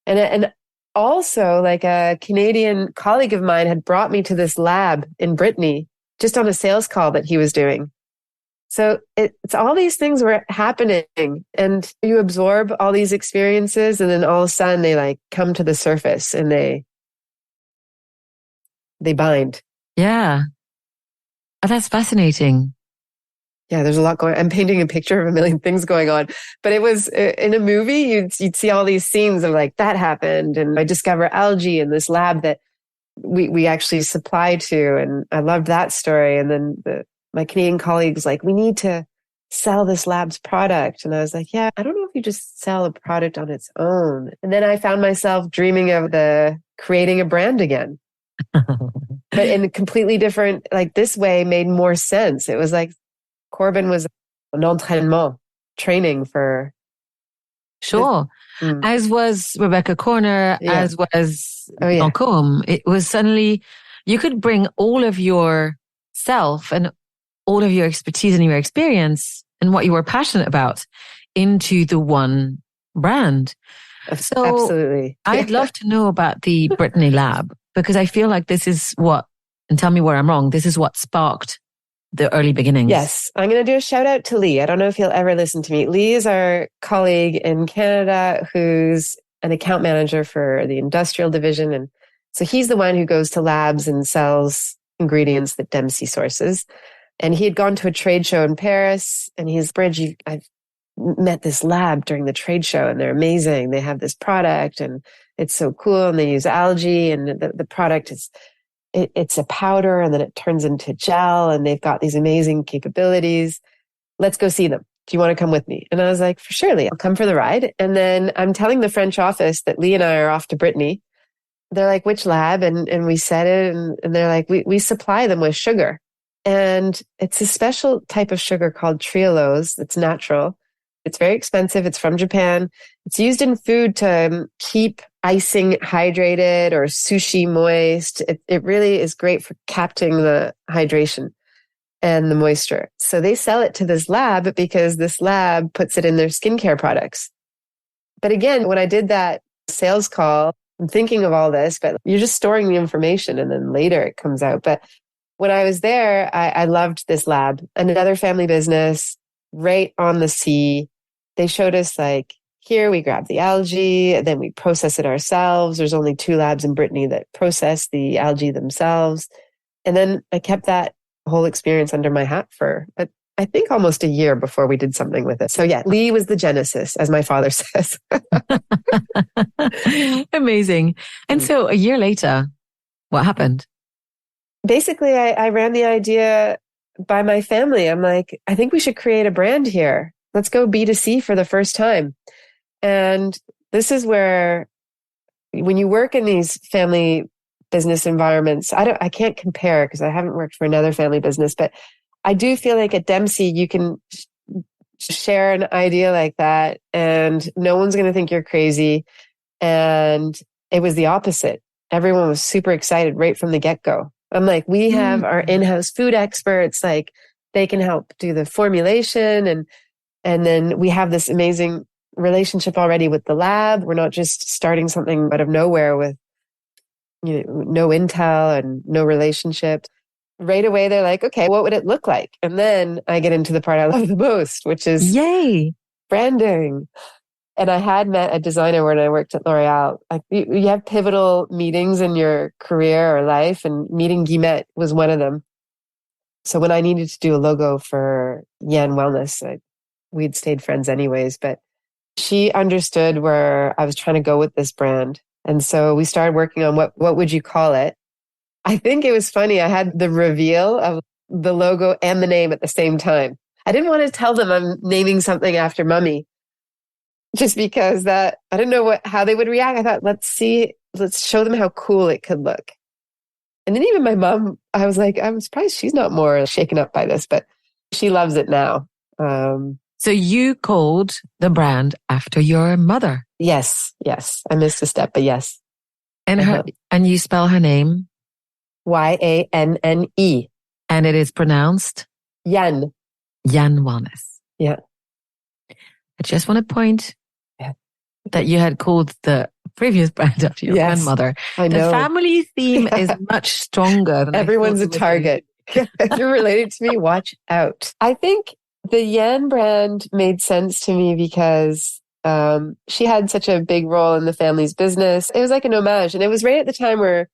And also, like a Canadian colleague of mine had brought me to this lab in Brittany just on a sales call that he was doing. So it's all these things were happening, and you absorb all these experiences, and then all of a sudden they like come to the surface and they bind. Yeah. Oh, that's fascinating. Yeah, there's a lot going on. I'm painting a picture of a million things going on. But it was in a movie, you'd see all these scenes of like, that happened. And I discover algae in this lab that we actually supply to. And I loved that story. And then my Canadian colleagues like, we need to sell this lab's product. And I was like, yeah, I don't know if you just sell a product on its own. And then I found myself dreaming of creating a brand again. But in a completely different, like this way made more sense. It was like, Corbin was an entraînement, training for. Sure. As was Rebecca Corner, as was Lancôme. It was suddenly, you could bring all of your self and all of your expertise and your experience and what you were passionate about into the one brand. So absolutely. I'd love to know about the Brittany Lab, because I feel like this is what, and tell me where I'm wrong, this is what sparked the early beginnings. Yes. I'm going to do a shout out to Lee. I don't know if he'll ever listen to me. Lee is our colleague in Canada who's an account manager for the industrial division. And so he's the one who goes to labs and sells ingredients that Dempsey sources. And he had gone to a trade show in Paris, and he's, Bridge, I've met this lab during the trade show and they're amazing. They have this product and it's so cool, and they use algae, and the product is, it's a powder and then it turns into gel, and they've got these amazing capabilities. Let's go see them. Do you want to come with me? And I was like, for sure, Lee, I'll come for the ride. And then I'm telling the French office that Lee and I are off to Brittany. they're like, which lab? And we said it, and they're like, we supply them with sugar. And it's a special type of sugar called trehalose. It's natural. It's very expensive. It's from Japan. It's used in food to keep icing hydrated or sushi moist. It really is great for capturing the hydration and the moisture. So they sell it to this lab because this lab puts it in their skincare products. But again, when I did that sales call, I'm thinking of all this, but you're just storing the information and then later it comes out. But when I was there, I loved this lab, another family business right on the sea. They showed us like, here we grab the algae, then we process it ourselves. There's only 2 labs in Brittany that process the algae themselves. And then I kept that whole experience under my hat for, I think, almost a year before we did something with it. So yeah, Lee was the genesis, as my father says. Amazing. And so a year later, what happened? Basically, I ran the idea by my family. I'm like, I think we should create a brand here. Let's go B2C for the first time. And this is where, when you work in these family business environments, I can't compare because I haven't worked for another family business, but I do feel like at Dempsey, you can share an idea like that and no one's going to think you're crazy. And it was the opposite. Everyone was super excited right from the get-go. I'm like, we have our in-house food experts, like they can help do the formulation. And then we have this amazing relationship already with the lab. We're not just starting something out of nowhere with, no intel and no relationship. Right away, they're like, okay, what would it look like? And then I get into the part I love the most, which is branding. And I had met a designer when I worked at L'Oreal. You have pivotal meetings in your career or life, and meeting Guillemette was one of them. So when I needed to do a logo for Yanne Wellness, we'd stayed friends anyways, but she understood where I was trying to go with this brand. And so we started working on what would you call it? I think it was funny. I had the reveal of the logo and the name at the same time. I didn't want to tell them I'm naming something after Mummy, just because I didn't know how they would react. I thought, let's show them how cool it could look. And then even my mom, I was like, I'm surprised she's not more shaken up by this, but she loves it now. So you called the brand after your mother? Yes. I missed a step, but yes. And and you spell her name? Yanne. And it is pronounced? Yanne. Yanne Wellness. Yeah. I just want to point that you had called the previous brand after your grandmother. I know. The family theme is much stronger than everyone's a target. If you're related to me, watch out. I think the Yanne brand made sense to me because she had such a big role in the family's business. It was like an homage. And it was right at the time where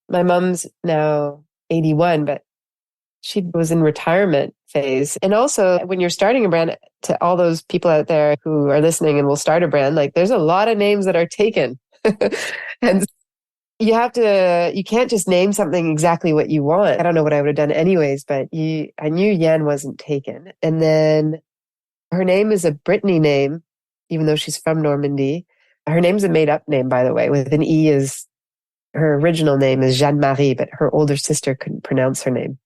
my mom's now 81, but she was in retirement phase. And also when you're starting a brand, to all those people out there who are listening and will start a brand, like there's a lot of names that are taken. And you can't just name something exactly what you want. I don't know what I would have done anyways, but I knew Yanne wasn't taken. And then her name is a Brittany name, even though she's from Normandy. Her name's a made up name, by the way, with an E. Her original name is Jeanne-Marie, but her older sister couldn't pronounce her name.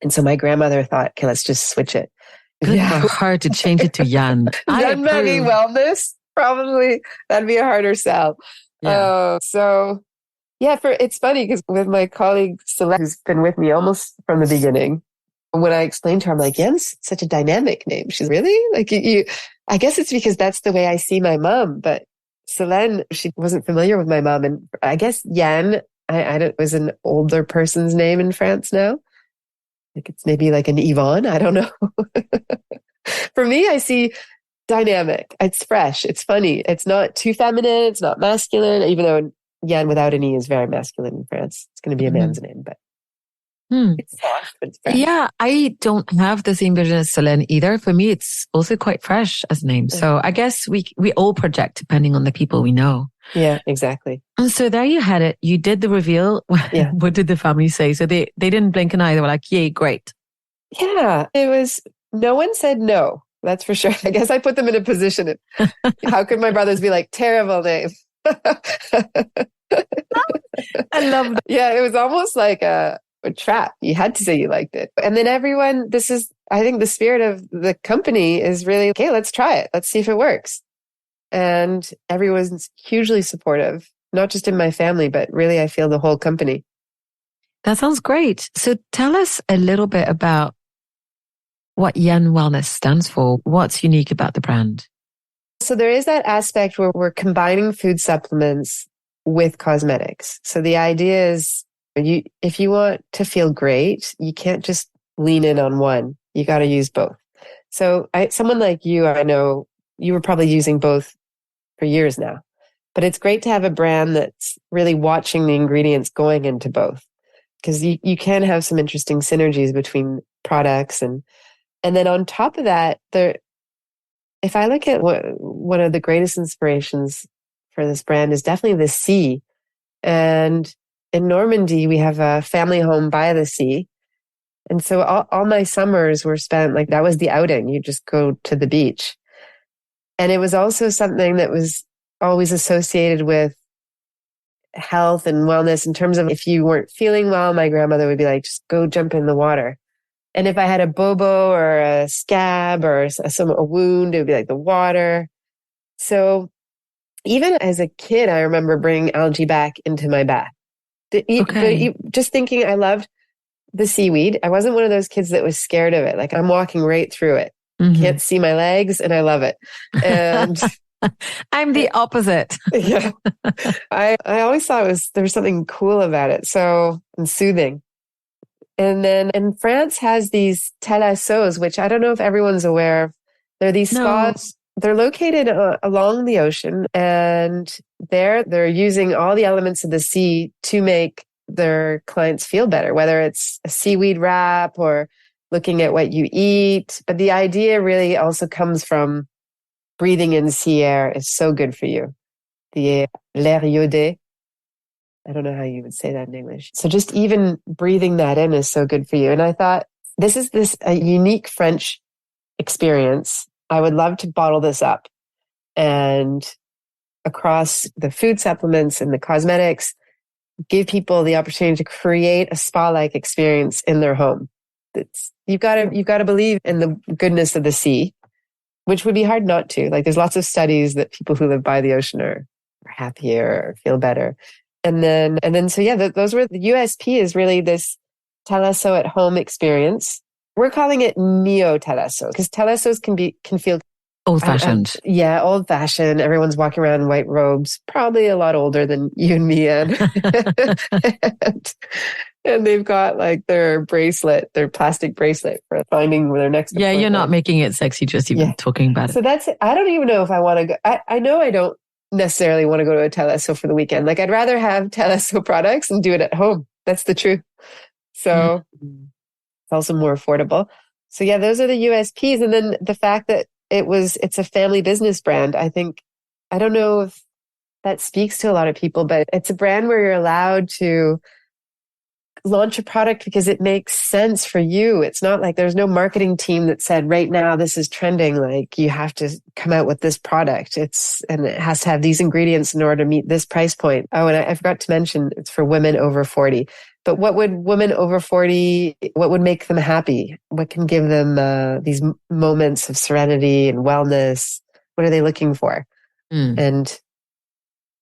And so my grandmother thought, okay, let's just switch it. Good for her to change it to Yanne. Jeanne-Marie Wellness, probably. That'd be a harder sell. Yeah. It's funny because with my colleague Celeste, who's been with me almost from the beginning, when I explained to her, I'm like, Yanne's such a dynamic name. She's really like I guess it's because that's the way I see my mom. But Selene, she wasn't familiar with my mom. And I guess Yanne, was an older person's name in France now. Like it's maybe like an Yvonne. I don't know. For me, I see dynamic. It's fresh. It's funny. It's not too feminine. It's not masculine, even though Yanne without an E is very masculine in France. It's going to be a man's name, but it's soft, but it's fresh. Yeah, I don't have the same vision as Selene either. For me, it's also quite fresh as a name. So I guess we all project depending on the people we know. Yeah, exactly. And so there you had it. You did the reveal. Yeah. What did the family say? So they didn't blink an eye. They were like, yay, great. Yeah, no one said no. That's for sure. I guess I put them in a position. How could my brothers be like, terrible name? I love that. Yeah, it was almost like a trap. You had to say you liked it. And then everyone, I think the spirit of the company is really, okay, let's try it. Let's see if it works. And everyone's hugely supportive, not just in my family, but really I feel the whole company. That sounds great. So tell us a little bit about what Yanne Wellness stands for. What's unique about the brand? So there is that aspect where we're combining food supplements with cosmetics. So the idea is if you want to feel great, you can't just lean in on one. You got to use both. So someone like you, I know you were probably using both for years now, but it's great to have a brand that's really watching the ingredients going into both, because you can have some interesting synergies between products. And then on top of that, if I look at one of the greatest inspirations for this brand is definitely the sea. And in Normandy, we have a family home by the sea. And so all my summers were spent like that was the outing. You just go to the beach. And it was also something that was always associated with health and wellness in terms of if you weren't feeling well, my grandmother would be like, just go jump in the water. And if I had a bobo or a scab or a wound, it would be like the water. So even as a kid, I remember bringing algae back into my bath. Just thinking I loved the seaweed. I wasn't one of those kids that was scared of it. Like I'm walking right through it. Mm-hmm. Can't see my legs and I love it. And I'm the opposite. Yeah. I always thought there was something cool about it. And soothing. And then France has these thalassos, which I don't know if everyone's aware. They're these spas. They're located along the ocean, and they're using all the elements of the sea to make their clients feel better, whether it's a seaweed wrap or looking at what you eat. But the idea really also comes from breathing in sea air is so good for you. The l'air iodé. I don't know how you would say that in English. So just even breathing that in is so good for you. And I thought, this is a unique French experience. I would love to bottle this up and across the food supplements and the cosmetics, give people the opportunity to create a spa-like experience in their home. You've got to believe in the goodness of the sea, which would be hard not to. Like there's lots of studies that people who live by the ocean are happier or feel better. And then, so yeah, those were the USP is really this thalasso at home experience. We're calling it neo thalasso because thalassos can feel old fashioned. Yeah, old fashioned. Everyone's walking around in white robes, probably a lot older than you and me, Anne. and they've got like their plastic bracelet for finding their next appointment. Yeah, you're not making it sexy just even talking about it. So I don't even know if I want to go. I know I don't necessarily want to go to a thalasso for the weekend. Like I'd rather have thalasso products and do it at home. That's the truth. So it's also more affordable. So yeah, those are the USPs. And then the fact that it's a family business brand. I don't know if that speaks to a lot of people, but it's a brand where you're allowed to launch a product because it makes sense for you. It's not like there's no marketing team that said, right now, this is trending. Like you have to come out with this product. And it has to have these ingredients in order to meet this price point. Oh, and I forgot to mention it's for women over 40. But what would women over 40, what would make them happy? What can give them these moments of serenity and wellness? What are they looking for? And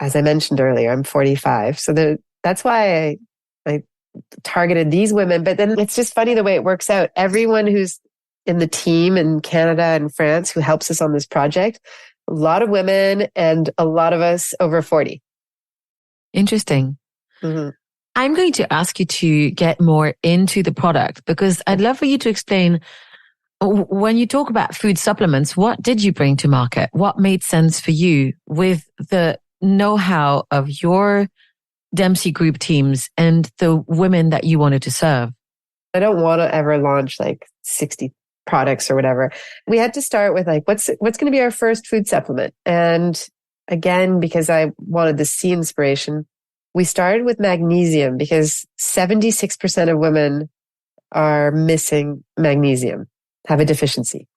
as I mentioned earlier, I'm 45. So that's why I targeted these women. But then it's just funny the way it works out. Everyone who's in the team in Canada and France who helps us on this project, a lot of women and a lot of us over 40. Interesting. Mm-hmm. I'm going to ask you to get more into the product because I'd love for you to explain when you talk about food supplements, what did you bring to market? What made sense for you with the know-how of your Dempsey Group teams and the women that you wanted to serve? I don't want to ever launch like 60 products or whatever. We had to start with like, what's going to be our first food supplement? And again, because I wanted the sea inspiration, we started with magnesium because 76% of women are missing magnesium, have a deficiency.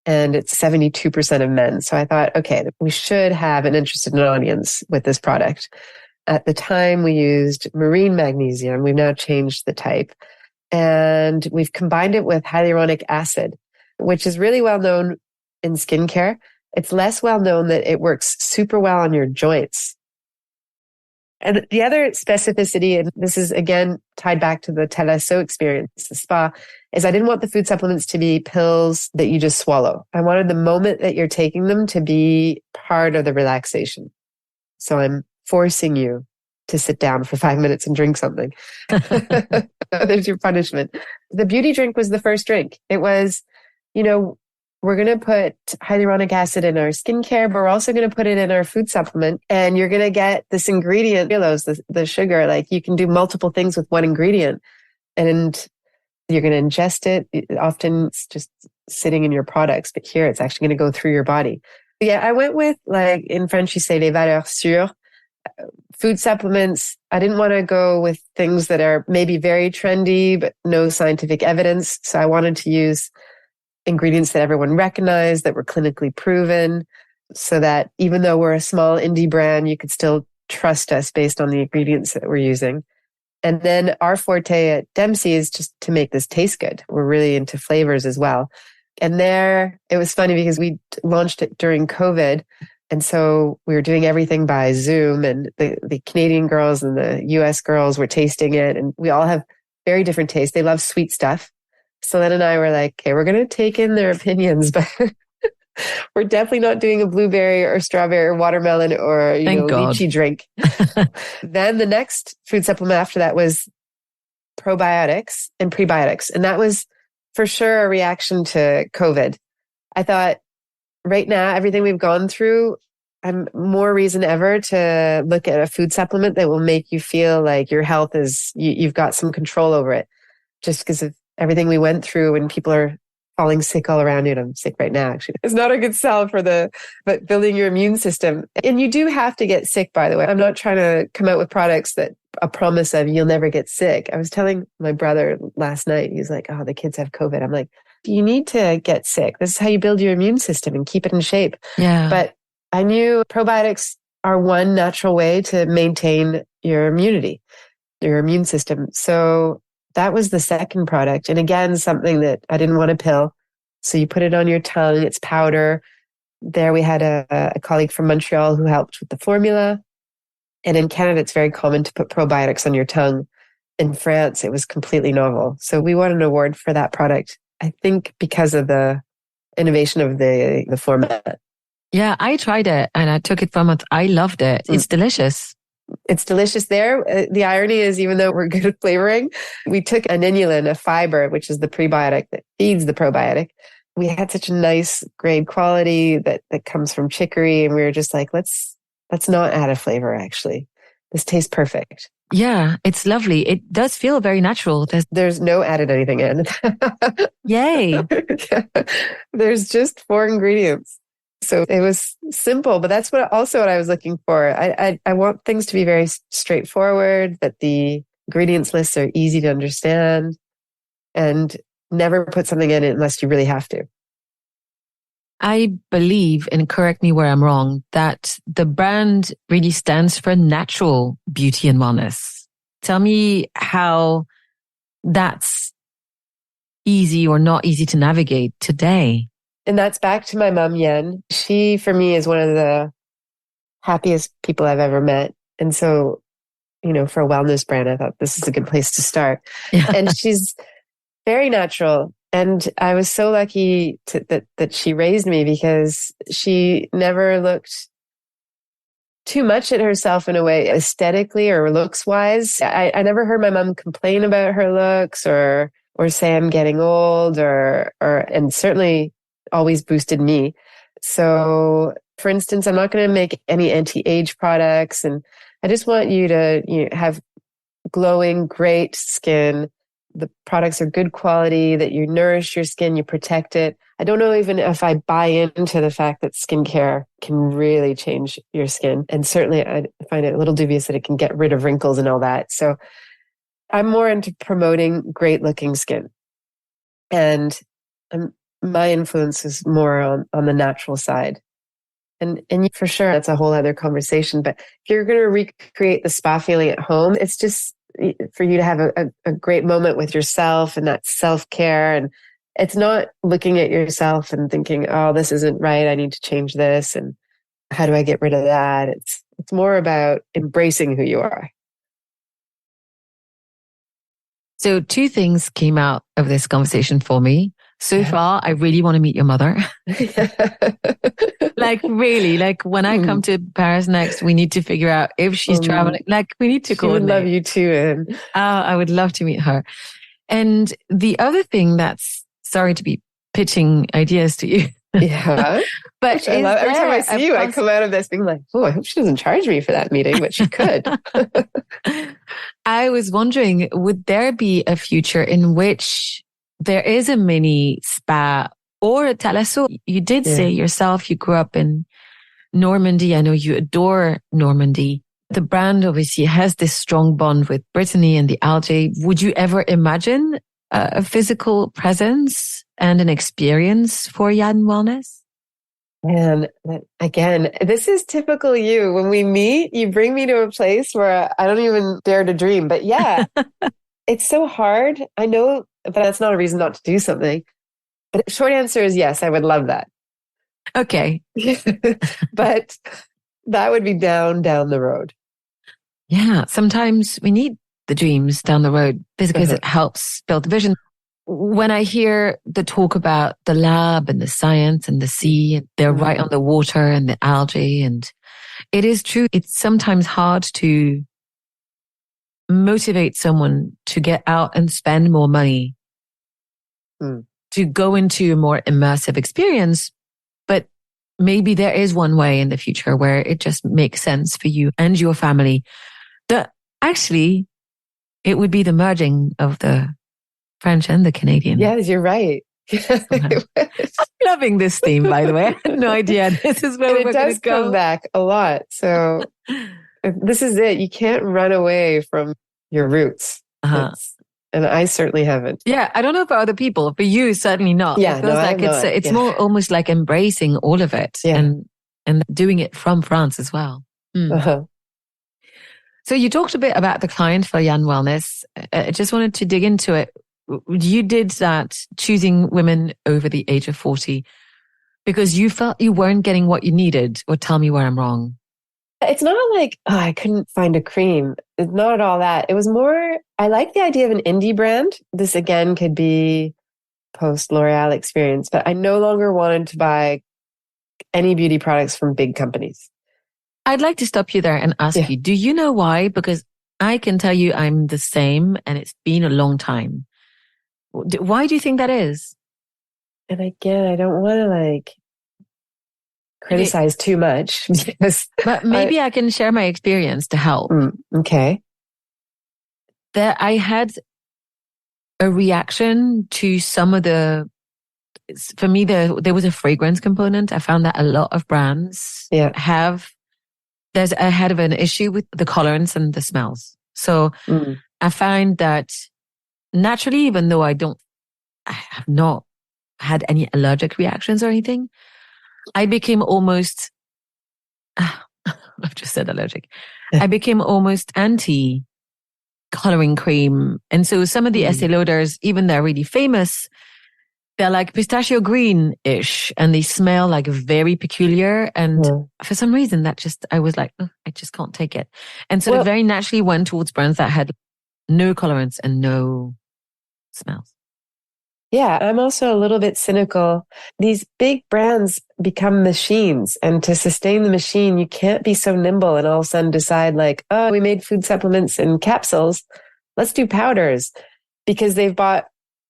And it's 72% of men. So I thought, okay, we should have an interested audience with this product. At the time, we used marine magnesium. We've now changed the type. And we've combined it with hyaluronic acid, which is really well known in skincare. It's less well known that it works super well on your joints. And the other specificity, and this is again tied back to the Thalasso experience, the spa, is I didn't want the food supplements to be pills that you just swallow. I wanted the moment that you're taking them to be part of the relaxation. So I'm forcing you to sit down for 5 minutes and drink something. There's your punishment. The beauty drink was the first drink. It was, we're going to put hyaluronic acid in our skincare, but we're also going to put it in our food supplement. And you're going to get this ingredient, the sugar, like you can do multiple things with one ingredient and you're going to ingest it. Often it's just sitting in your products, but here it's actually going to go through your body. Yeah, I went with, like in French, you say les valeurs sûres. Food supplements, I didn't want to go with things that are maybe very trendy, but no scientific evidence. So I wanted to use ingredients that everyone recognized, that were clinically proven, so that even though we're a small indie brand, you could still trust us based on the ingredients that we're using. And then our forte at Dempsey is just to make this taste good. We're really into flavors as well. And there, it was funny because we launched it during COVID. And so we were doing everything by Zoom, and the Canadian girls and the US girls were tasting it. And we all have very different tastes. They love sweet stuff. Celine and I were like, okay, we're going to take in their opinions, but we're definitely not doing a blueberry or strawberry or watermelon or, lychee drink. Then the next food supplement after that was probiotics and prebiotics. And that was for sure a reaction to COVID. I thought, right now, everything we've gone through, I'm more reason ever to look at a food supplement that will make you feel like your health is, you've got some control over it. Just because of everything we went through and people are falling sick all around you. And I'm sick right now, actually. It's not a good sell but building your immune system. And you do have to get sick, by the way. I'm not trying to come out with products that a promise of you'll never get sick. I was telling my brother last night, he's like, oh, the kids have COVID. I'm like, you need to get sick. This is how you build your immune system and keep it in shape. Yeah. But I knew probiotics are one natural way to maintain your immunity, your immune system. So that was the second product. And again, something that I didn't want a pill. So you put it on your tongue, it's powder. There we had a colleague from Montreal who helped with the formula. And in Canada, it's very common to put probiotics on your tongue. In France, it was completely novel. So we won an award for that product. I think because of the innovation of the format. Yeah, I tried it and I took it from it. I loved it. It's delicious. It's delicious there. The irony is, even though we're good at flavoring, we took an inulin, a fiber, which is the prebiotic that feeds the probiotic. We had such a nice grade quality that comes from chicory. And we were just like, let's not add a flavor, actually. This tastes perfect. Yeah, it's lovely. It does feel very natural. There's no added anything in. Yay. There's just 4 ingredients. So it was simple, but that's what I was looking for. I want things to be very straightforward, that the ingredients lists are easy to understand, and never put something in it unless you really have to. I believe, and correct me where I'm wrong, that the brand really stands for natural beauty and wellness. Tell me how that's easy or not easy to navigate today. And that's back to my mom, Yanne. She, for me, is one of the happiest people I've ever met. And so, for a wellness brand, I thought this is a good place to start. Yeah. And she's very natural. And I was so lucky that she raised me, because she never looked too much at herself in a way, aesthetically or looks wise. I never heard my mom complain about her looks or say I'm getting old and certainly always boosted me. So for instance, I'm not going to make any anti-age products, and I just want you to have glowing, great skin. The products are good quality, that you nourish your skin, you protect it. I don't know even if I buy into the fact that skincare can really change your skin. And certainly I find it a little dubious that it can get rid of wrinkles and all that. So I'm more into promoting great looking skin. And my influence is more on the natural side. For sure, that's a whole other conversation. But if you're going to recreate the spa feeling at home, it's just for you to have a great moment with yourself and that self-care. And it's not looking at yourself and thinking, oh, this isn't right. I need to change this. And how do I get rid of that? It's more about embracing who you are. So 2 things came out of this conversation for me. So far, I really want to meet your mother. Like really, like when I come to Paris next, we need to figure out if she's traveling. Like we need to coordinate. She would love you too, Anne. I would love to meet her. And the other thing that's, sorry to be pitching ideas to you. Yeah. But I love, every time I see you, I come out of this being like, oh, I hope she doesn't charge me for that meeting, but she could. I was wondering, would there be a future in which there is a mini spa or a thalasso? You did say yourself you grew up in Normandy. I know you adore Normandy. The brand obviously has this strong bond with Brittany and the algae. Would you ever imagine a physical presence and an experience for Yanne Wellness? And again, this is typical you. When we meet, you bring me to a place where I don't even dare to dream. But yeah, it's so hard. I know, but that's not a reason not to do something. But short answer is yes, I would love that. Okay. But that would be down the road. Yeah. Sometimes we need the dreams down the road because it helps build the vision. When I hear the talk about the lab and the science and the sea, they're right on the water and the algae. And it is true. It's sometimes hard to motivate someone to get out and spend more money to go into a more immersive experience. But maybe there is one way in the future where it just makes sense for you and your family. Actually, it would be the merging of the French and the Canadian. Yes, you're right. I'm loving this theme, by the way. I had no idea this is where we're going to go. It does come back a lot. So this is it. You can't run away from your roots. And I certainly haven't. Yeah, I don't know for other people. For you, certainly not. Yeah, it feels like it's more almost like embracing all of it and doing it from France as well. So you talked a bit about the client for Yanne Wellness. I just wanted to dig into it. You did that choosing women over the age of 40 because you felt you weren't getting what you needed, or tell me where I'm wrong. It's not like, I couldn't find a cream. It's not at all that. It was more, I like the idea of an indie brand. This again could be post L'Oreal experience, but I no longer wanted to buy any beauty products from big companies. I'd like to stop you there and ask you, do you know why? Because I can tell you I'm the same and it's been a long time. Why do you think that is? And again, I don't want to criticize too much because, but maybe I can share my experience to help. Okay. That I had a reaction to some of for me, there was a fragrance component. I found that a lot of brands there's a head of an issue with the colorants and the smells. So I find that naturally, even though I have not had any allergic reactions or anything, I became almost, I've just said allergic. I became almost anti coloring cream. And so some of the Estée Lauders, even they're really famous, they're like pistachio green-ish and they smell like very peculiar. And for some reason I was like, I just can't take it. And so it very naturally went towards brands that had no colorants and no smells. Yeah, I'm also a little bit cynical. These big brands become machines, and to sustain the machine, you can't be so nimble and all of a sudden decide we made food supplements in capsules. Let's do powders, because they've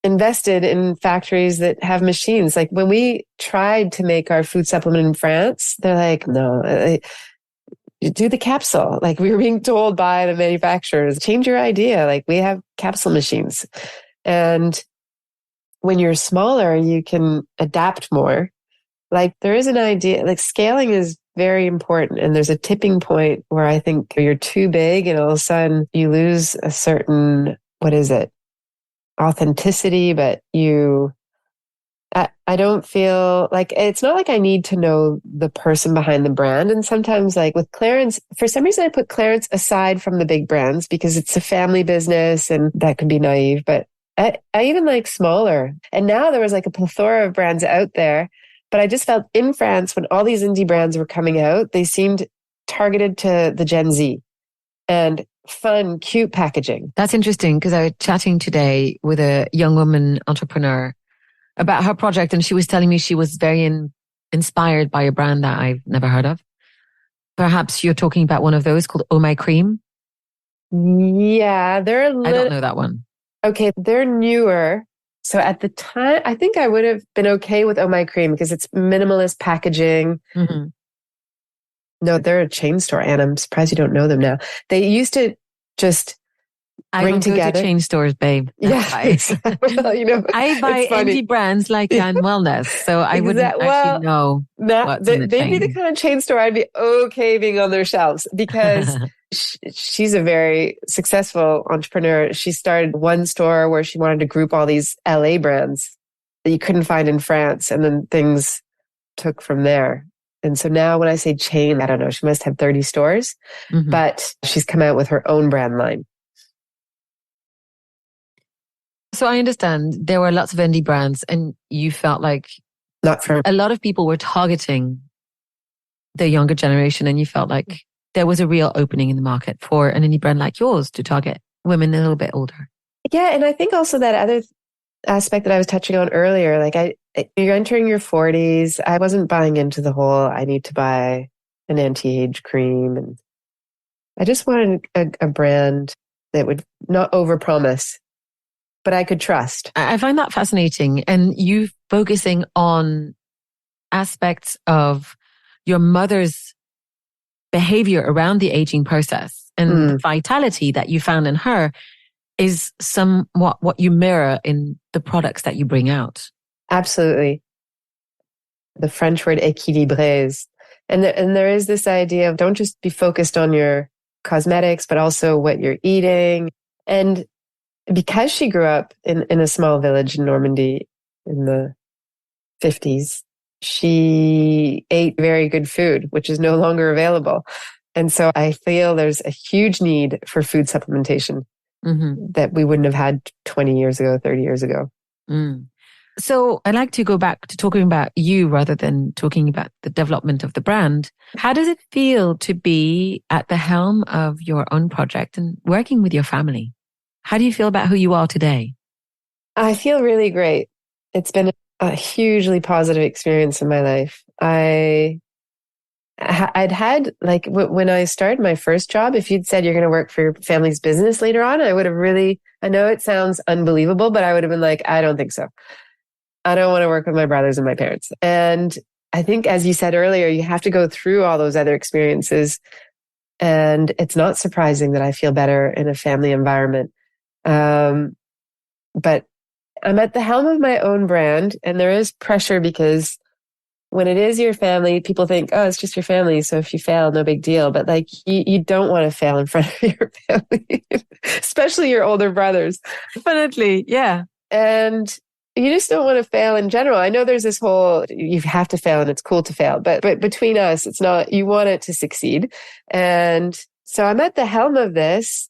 invested in factories that have machines. Like when we tried to make our food supplement in France, they're like, no, do the capsule. Like we were being told by the manufacturers, change your idea. Like we have capsule machines. And when you're smaller, you can adapt more. Like there is an idea, like scaling is very important. And there's a tipping point where I think you're too big and all of a sudden you lose a certain, authenticity, but you I don't feel like it's not like I need to know the person behind the brand. And sometimes like with Clarence, for some reason I put Clarence aside from the big brands because it's a family business and that can be naive, but I even like smaller. And now there was like a plethora of brands out there, but I just felt in France when all these indie brands were coming out, they seemed targeted to the Gen Z and fun, cute packaging. That's interesting because I was chatting today with a young woman entrepreneur about her project, and she was telling me she was very inspired by a brand that I've never heard of. Perhaps you're talking about one of those called Oh My Cream. Yeah, they're I don't know that one. Okay, they're newer. So at the time, I think I would have been okay with Oh My Cream because it's minimalist packaging. Mm-hmm. No, they're a chain store, and I'm surprised you don't know them now. They used to just bring together. I don't go to chain stores, babe. That's well, you know, I buy indie brands like Yanne Wellness, so I wouldn't actually know what's in the they'd chain. be the kind of chain store I'd be okay being on their shelves because she's a very successful entrepreneur. She started one store where she wanted to group all these LA brands that you couldn't find in France, and then things took from there. And so now when I say chain, I don't know, she must have 30 stores, but she's come out with her own brand line. So I understand there were lots of indie brands and you felt like not for a lot of people were targeting the younger generation, and you felt like there was a real opening in the market for an indie brand like yours to target women a little bit older. Yeah. And I think also that other aspect that I was touching on earlier, like you're entering your 40s. I wasn't buying into the whole, I need to buy an anti-age cream. And I just wanted a brand that would not overpromise, but I could trust. I find that fascinating. And you focusing on aspects of your mother's behavior around the aging process and the vitality that you found in her is somewhat what you mirror in the products that you bring out. Absolutely. The French word équilibré. And there is this idea of don't just be focused on your cosmetics, but also what you're eating. And because she grew up in a small village in Normandy in the 50s, she ate very good food, which is no longer available. And so I feel there's a huge need for food supplementation that we wouldn't have had 20 years ago, 30 years ago. So I'd like to go back to talking about you rather than talking about the development of the brand. How does it feel to be at the helm of your own project and working with your family? How do you feel about who you are today? I feel really great. It's been a hugely positive experience in my life. I'd had, like, when I started my first job, if you'd said you're going to work for your family's business later on, I would have really, I know it sounds unbelievable, but I would have been like, I don't think so. I don't want to work with my brothers and my parents. And I think, as you said earlier, you have to go through all those other experiences. And it's not surprising that I feel better in a family environment. But I'm at the helm of my own brand, and there is pressure because when it is your family, people think, oh, it's just your family. So if you fail, no big deal. But like, you don't want to fail in front of your family, especially your older brothers. Definitely. Yeah. And you just don't want to fail in general. I know there's this whole, you have to fail and it's cool to fail, but between us, it's not, you want it to succeed. And so I'm at the helm of this,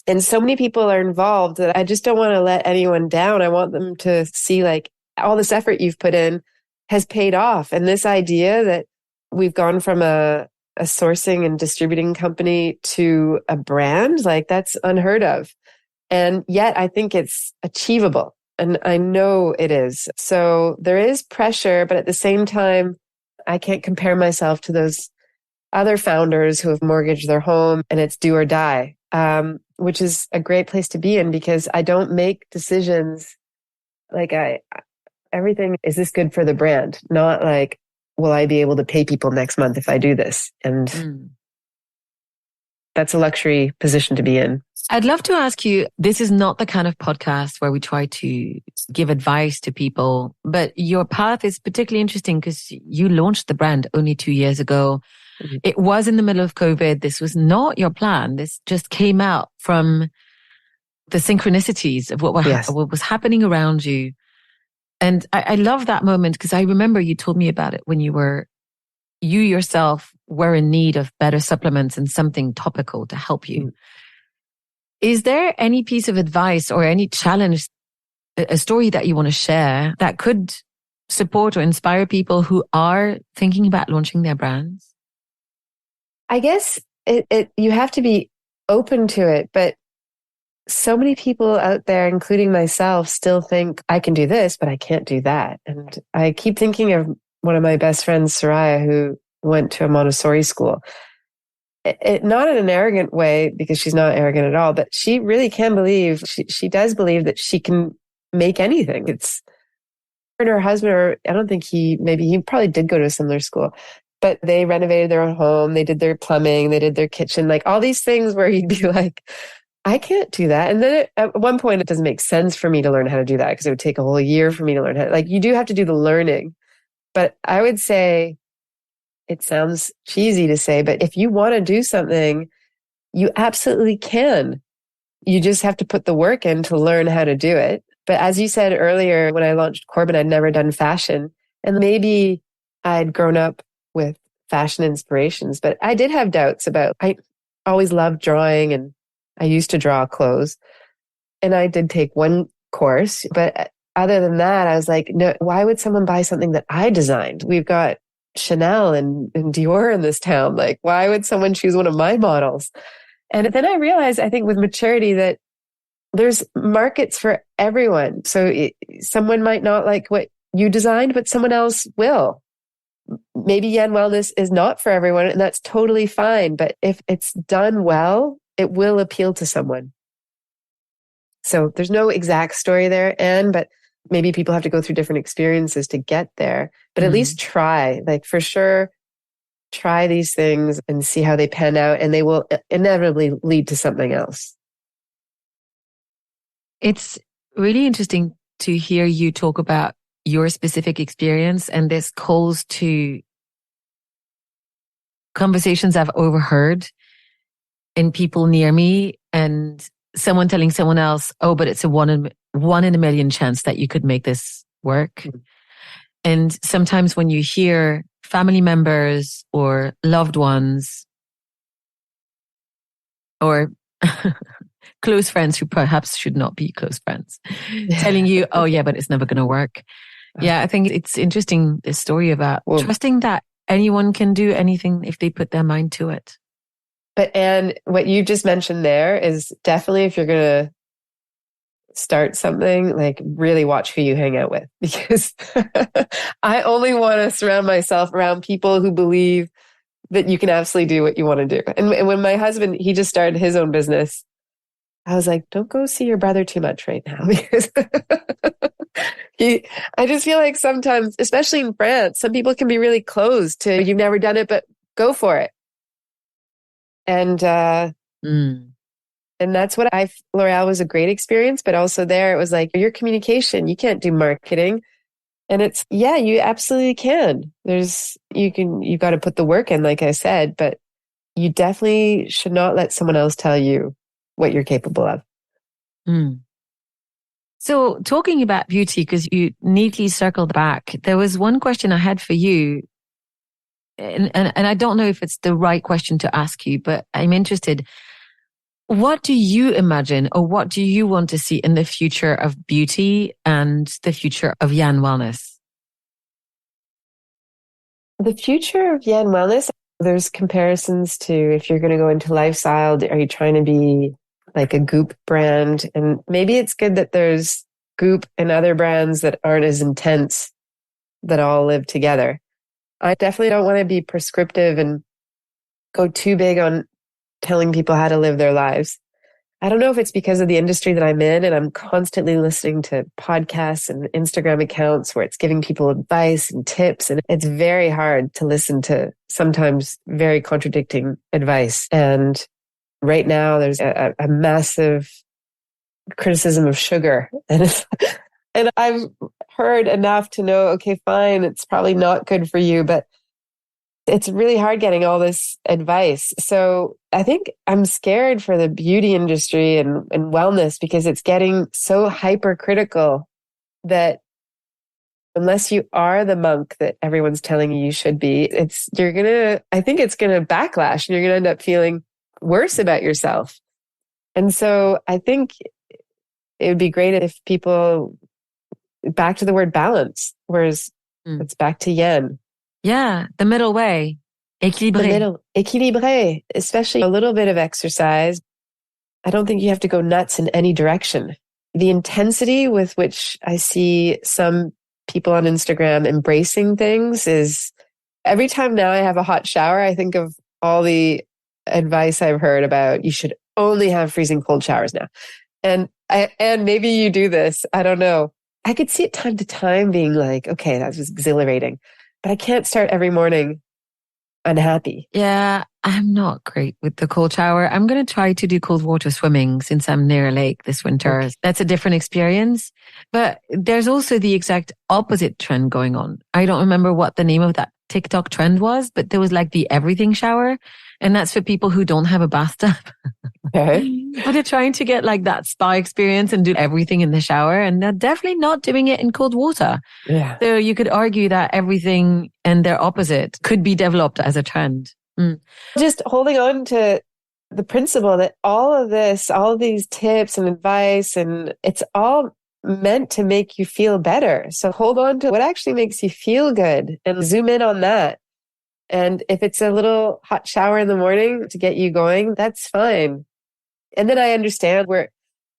and so many people are involved that I just don't want to let anyone down. I want them to see like all this effort you've put in has paid off. And this idea that we've gone from a sourcing and distributing company to a brand, like that's unheard of. And yet I think it's achievable. And I know it is. So there is pressure, but at the same time, I can't compare myself to those other founders who have mortgaged their home and it's do or die, which is a great place to be in because I don't make decisions like everything, is this good for the brand? Not like, will I be able to pay people next month if I do this? And that's a luxury position to be in. I'd love to ask you, this is not the kind of podcast where we try to give advice to people, but your path is particularly interesting because you launched the brand only 2 years ago. It was in the middle of COVID. This was not your plan. This just came out from the synchronicities of what was happening around you. And I love that moment because I remember you told me about it when you yourself were in need of better supplements and something topical to help you. Is there any piece of advice or any challenge, a story that you want to share that could support or inspire people who are thinking about launching their brands? I guess you have to be open to it, but so many people out there, including myself, still think I can do this, but I can't do that. And I keep thinking of one of my best friends, Soraya, who went to a Montessori school. Not in an arrogant way, because she's not arrogant at all, but she really can believe, she does believe that she can make anything. It's her and her husband, or I don't think he probably did go to a similar school, but they renovated their own home. They did their plumbing, they did their kitchen, like all these things where you'd be like, I can't do that. And then at one point, it doesn't make sense for me to learn how to do that because it would take a whole year for me to learn how to, like, you do have to do the learning. But I would say, it sounds cheesy to say, but if you want to do something, you absolutely can. You just have to put the work in to learn how to do it. But as you said earlier, when I launched Corbin, I'd never done fashion. And maybe I'd grown up with fashion inspirations, but I did have doubts I always loved drawing, and I used to draw clothes. And I did take one course, but other than that, I was like, no, why would someone buy something that I designed? We've got Chanel and Dior in this town. Like, why would someone choose one of my models? And then I realized, I think with maturity, that there's markets for everyone. So someone might not like what you designed, but someone else will. Maybe Yanne Wellness is not for everyone, and that's totally fine. But if it's done well, it will appeal to someone. So there's no exact story there, Anne, but maybe people have to go through different experiences to get there. But at least try, like, for sure, try these things and see how they pan out, and they will inevitably lead to something else. It's really interesting to hear you talk about your specific experience, and this calls to conversations I've overheard in people near me, and someone telling someone else, oh, but it's a one in a million chance that you could make this work. And sometimes when you hear family members or loved ones or close friends who perhaps should not be close friends telling you, oh yeah, but it's never going to work. Yeah, I think it's interesting, this story about trusting that anyone can do anything if they put their mind to it. But Anne, what you just mentioned there is definitely, if you're going to start something, like, really watch who you hang out with, because I only want to surround myself around people who believe that you can absolutely do what you want to do. And when my husband, he just started his own business, I was like, don't go see your brother too much right now, because I just feel like sometimes, especially in France, some people can be really closed to, you've never done it, but go for it. And that's what L'Oreal was a great experience, but also there it was like, your communication, you can't do marketing. And it's, yeah, you absolutely can. You've got to put the work in, like I said, but you definitely should not let someone else tell you what you're capable of. So talking about beauty, because you neatly circled back, there was one question I had for you. And I don't know if it's the right question to ask you, but I'm interested. What do you imagine, or what do you want to see in the future of beauty and the future of Yanne Wellness? The future of Yanne Wellness, there's comparisons to, if you're going to go into lifestyle, are you trying to be like a Goop brand? And maybe it's good that there's Goop and other brands that aren't as intense, that all live together. I definitely don't want to be prescriptive and go too big on telling people how to live their lives. I don't know if it's because of the industry that I'm in, and I'm constantly listening to podcasts and Instagram accounts where it's giving people advice and tips. And it's very hard to listen to sometimes very contradicting advice. And right now there's a massive criticism of sugar. And I've heard enough to know, okay, fine, it's probably not good for you, but it's really hard getting all this advice. So I think I'm scared for the beauty industry and wellness, because it's getting so hypercritical that unless you are the monk that everyone's telling you should be, I think it's going to backlash and you're going to end up feeling worse about yourself. And so I think it would be great if people back to the word balance, whereas it's back to yen. Yeah, the middle way. Équilibré. The middle, équilibré, especially a little bit of exercise. I don't think you have to go nuts in any direction. The intensity with which I see some people on Instagram embracing things is every time now I have a hot shower, I think of all the advice I've heard about you should only have freezing cold showers now. And maybe you do this. I don't know. I could see it time to time being like, okay, that was exhilarating, but I can't start every morning unhappy. Yeah, I'm not great with the cold shower. I'm going to try to do cold water swimming since I'm near a lake this winter. Okay. That's a different experience. But there's also the exact opposite trend going on. I don't remember what the name of that TikTok trend was, but there was like the everything shower. And that's for people who don't have a bathtub. Okay. But they're trying to get like that spa experience and do everything in the shower. And they're definitely not doing it in cold water. Yeah. So you could argue that everything and their opposite could be developed as a trend. Just holding on to the principle that all of these tips and advice, and it's all meant to make you feel better. So hold on to what actually makes you feel good and zoom in on that. And if it's a little hot shower in the morning to get you going, that's fine. And then I understand we're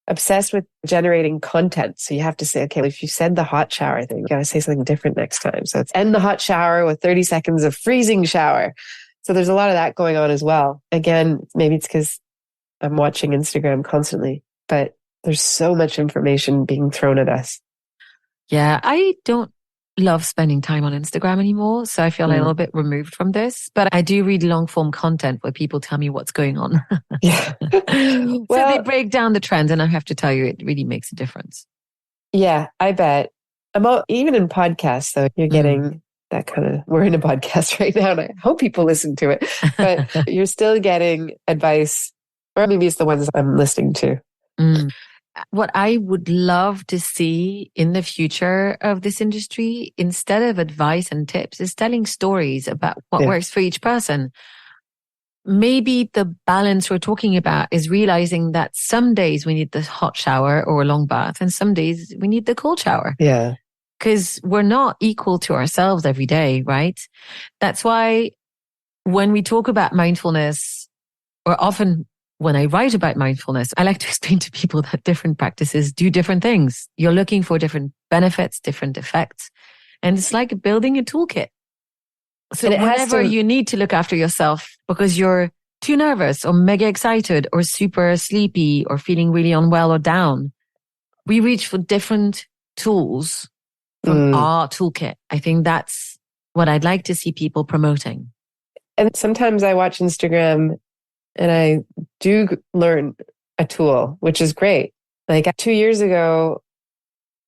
obsessed with generating content. So you have to say, okay, if you said the hot shower thing, you got to say something different next time. So it's end the hot shower with 30 seconds of freezing shower. So there's a lot of that going on as well. Again, maybe it's because I'm watching Instagram constantly, but there's so much information being thrown at us. Yeah, I don't love spending time on Instagram anymore. So I feel a little bit removed from this, but I do read long form content where people tell me what's going on. Yeah. So they break down the trends, and I have to tell you, it really makes a difference. Yeah, I bet. Even in podcasts, though, you're getting that kind of, we're in a podcast right now and I hope people listen to it, but you're still getting advice, or maybe it's the ones I'm listening to. What I would love to see in the future of this industry, instead of advice and tips, is telling stories about what works for each person. Maybe the balance we're talking about is realizing that some days we need the hot shower or a long bath, and some days we need the cold shower. Yeah. Because we're not equal to ourselves every day, right? That's why when we talk about mindfulness, or often when I write about mindfulness, I like to explain to people that different practices do different things. You're looking for different benefits, different effects. And it's like building a toolkit. So whenever you need to look after yourself because you're too nervous or mega excited or super sleepy or feeling really unwell or down, we reach for different tools from our toolkit. I think that's what I'd like to see people promoting. And sometimes I watch Instagram and I do learn a tool, which is great. Like 2 years ago,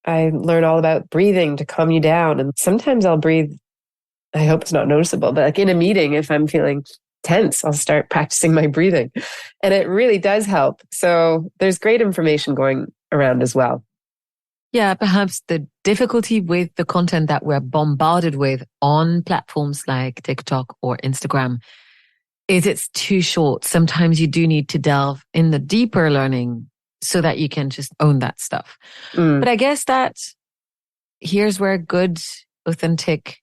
I learned all about breathing to calm you down. And sometimes I'll breathe, I hope it's not noticeable, but like in a meeting, if I'm feeling tense, I'll start practicing my breathing. And it really does help. So there's great information going around as well. Yeah, perhaps the difficulty with the content that we're bombarded with on platforms like TikTok or Instagram is it's too short. Sometimes you do need to delve in the deeper learning so that you can just own that stuff. But I guess that here's where good, authentic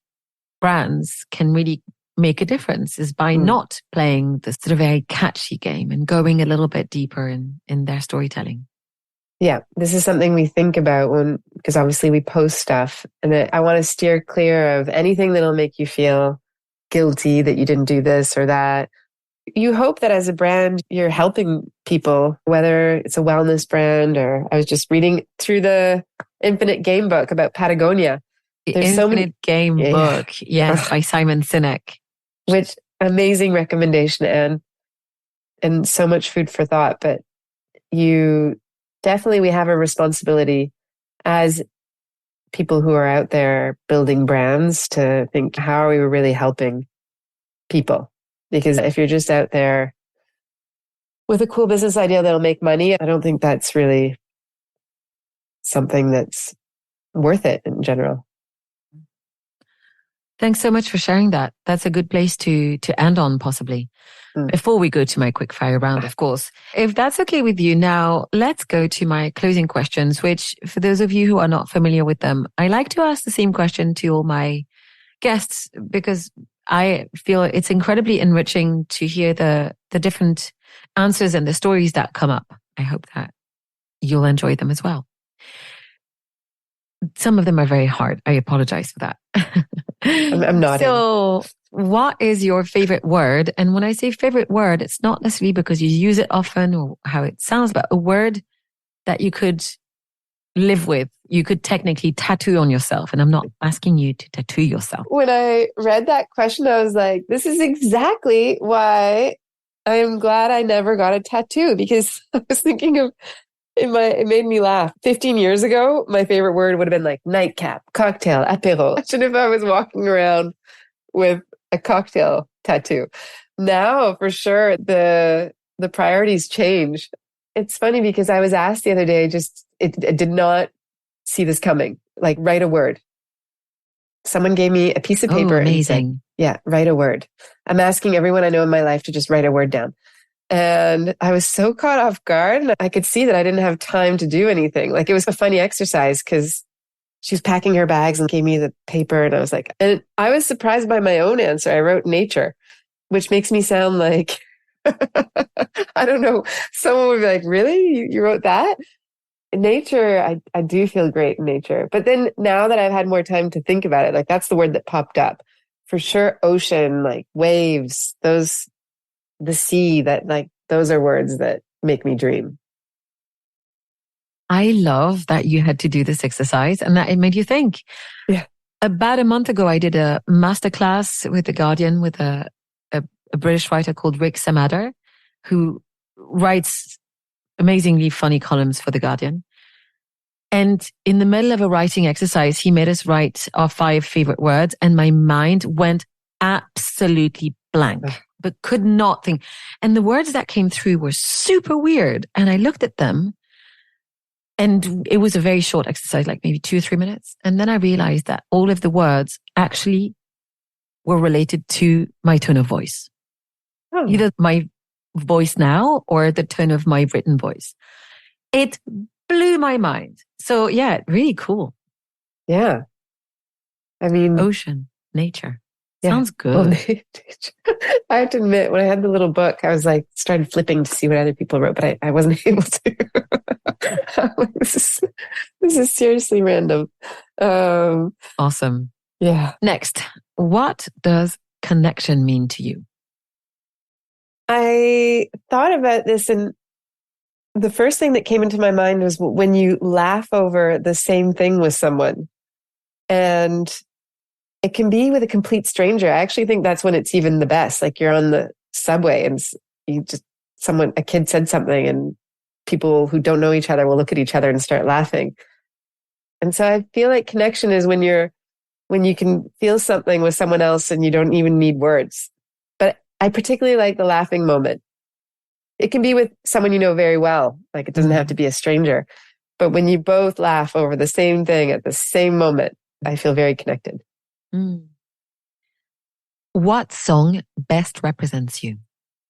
brands can really make a difference, is by not playing the sort of very catchy game and going a little bit deeper in their storytelling. Yeah, this is something we think about because obviously we post stuff, and I want to steer clear of anything that'll make you feel guilty that you didn't do this or that. You hope that as a brand, you're helping people, whether it's a wellness brand, or I was just reading through the Infinite Game book about Patagonia. There's so many Game book, yes, by Simon Sinek. Which amazing recommendation, Anne, and so much food for thought. But we have a responsibility as people who are out there building brands to think, how are we really helping people? Because if you're just out there with a cool business idea that'll make money, I don't think that's really something that's worth it in general. Thanks so much for sharing that. That's a good place to end on, possibly. Before we go to my quick fire round, of course. If that's okay with you now, let's go to my closing questions, which for those of you who are not familiar with them, I like to ask the same question to all my guests because I feel it's incredibly enriching to hear the different answers and the stories that come up. I hope that you'll enjoy them as well. Some of them are very hard. I apologize for that. I'm nodding. So, what is your favorite word? And when I say favorite word, it's not necessarily because you use it often or how it sounds, but a word that you could live with. You could technically tattoo on yourself. And I'm not asking you to tattoo yourself. When I read that question, I was like, this is exactly why I am glad I never got a tattoo, because I was thinking of it made me laugh. 15 years ago, my favorite word would have been like nightcap, cocktail, apéro. Imagine if I was walking around with a cocktail tattoo. Now, for sure, the priorities change. It's funny because I was asked the other day, it did not see this coming. Like, write a word. Someone gave me a piece of paper and said, yeah, write a word. I'm asking everyone I know in my life to just write a word down. And I was so caught off guard, and I could see that I didn't have time to do anything. Like, it was a funny exercise because she was packing her bags and gave me the paper, and I was like, and I was surprised by my own answer. I wrote nature, which makes me sound like, I don't know, someone would be like, really? You wrote that? Nature, I do feel great in nature. But then now that I've had more time to think about it, like, that's the word that popped up. For sure, ocean, like waves, the sea, that, like, those are words that make me dream. I love that you had to do this exercise and that it made you think. Yeah. About a month ago, I did a masterclass with The Guardian with a British writer called Rick Samader, who writes amazingly funny columns for The Guardian. And in the middle of a writing exercise, he made us write our 5 favorite words, and my mind went absolutely blank, but could not think. And the words that came through were super weird. And I looked at them, and it was a very short exercise, like maybe 2 or 3 minutes. And then I realized that all of the words actually were related to my tone of voice. Either my voice now or the tone of my written voice. It blew my mind. So yeah, really cool. Yeah. I mean, ocean, nature. Yeah. Sounds good. Well, I have to admit, when I had the little book, I was like, started flipping to see what other people wrote, but I wasn't able to. Like, this is seriously random. Awesome. Yeah. Next, what does connection mean to you? I thought about this, and the first thing that came into my mind was when you laugh over the same thing with someone. And it can be with a complete stranger. I actually think that's when it's even the best. Like, you're on the subway and a kid said something, and people who don't know each other will look at each other and start laughing. And so I feel like connection is when you can feel something with someone else and you don't even need words. But I particularly like the laughing moment. It can be with someone you know very well. Like, it doesn't have to be a stranger. But when you both laugh over the same thing at the same moment, I feel very connected. What song best represents you?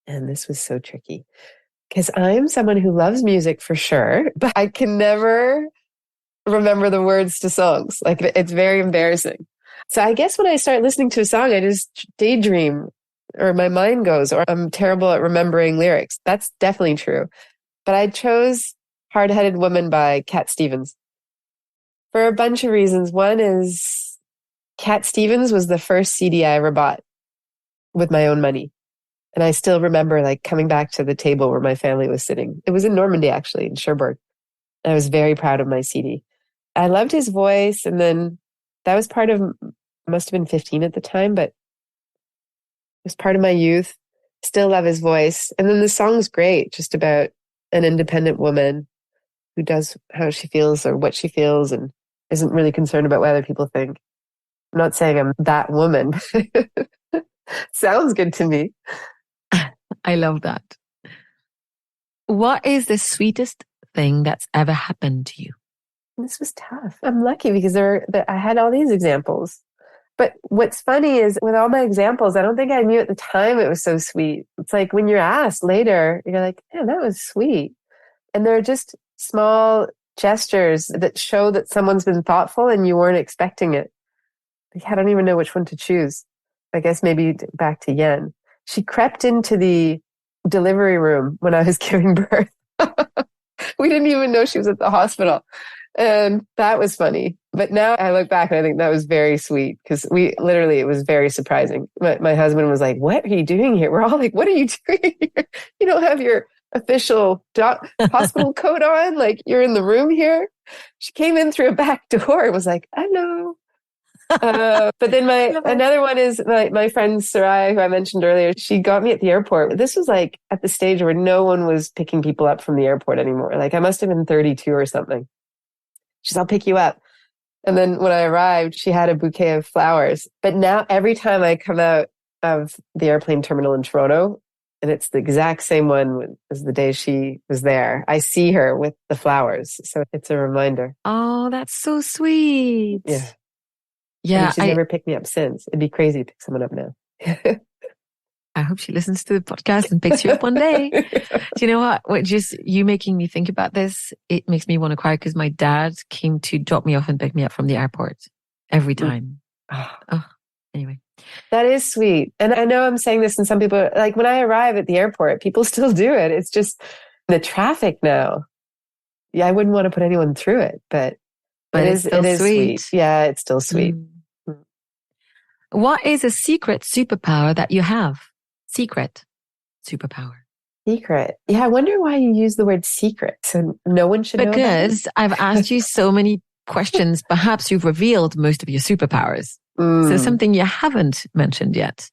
And this was so tricky because I'm someone who loves music for sure, but I can never remember the words to songs. Like, it's very embarrassing. So I guess when I start listening to a song, I just daydream, or my mind goes, or I'm terrible at remembering lyrics. That's definitely true. But I chose Hard-Headed Woman by Cat Stevens for a bunch of reasons. One is Cat Stevens was the first CD I ever bought with my own money. And I still remember, like, coming back to the table where my family was sitting. It was in Normandy, actually, in Cherbourg. I was very proud of my CD. I loved his voice. And then that was part of, I must have been 15 at the time, but it was part of my youth. Still love his voice. And then the song's great, just about an independent woman who does how she feels or what she feels and isn't really concerned about what other people think. I'm not saying I'm that woman. Sounds good to me. I love that. What is the sweetest thing that's ever happened to you? This was tough. I'm lucky because I had all these examples. But what's funny is with all my examples, I don't think I knew at the time it was so sweet. It's like when you're asked later, you're like, yeah, that was sweet. And they're just small gestures that show that someone's been thoughtful and you weren't expecting it. I don't even know which one to choose. I guess maybe back to Yanne. She crept into the delivery room when I was giving birth. We didn't even know she was at the hospital. And that was funny. But now I look back and I think that was very sweet because it was very surprising. My husband was like, what are you doing here? We're all like, what are you doing here? You don't have your official hospital coat on. Like, you're in the room here. She came in through a back door and was like, hello. But then another one is my friend Sarai, who I mentioned earlier. She got me at the airport. This was like at the stage where no one was picking people up from the airport anymore. Like, I must have been 32 or something. She said, I'll pick you up. And then when I arrived, she had a bouquet of flowers. But now every time I come out of the airplane terminal in Toronto, and it's the exact same one as the day she was there, I see her with the flowers. So it's a reminder. Oh, that's so sweet. Yeah. Yeah. And she's never picked me up since. It'd be crazy to pick someone up now. I hope she listens to the podcast and picks you up one day. Do you know what? Just you making me think about this, it makes me want to cry because my dad came to drop me off and pick me up from the airport every time. Anyway. That is sweet. And I know I'm saying this and some people, like when I arrive at the airport, people still do it. It's just the traffic now. Yeah, I wouldn't want to put anyone through it, but it is sweet. Yeah, it's still sweet. What is a secret superpower that you have? Secret superpower. Secret. Yeah, I wonder why you use the word secret. So no one should know about it? Because I've asked you so many questions. Perhaps you've revealed most of your superpowers. So something you haven't mentioned yet.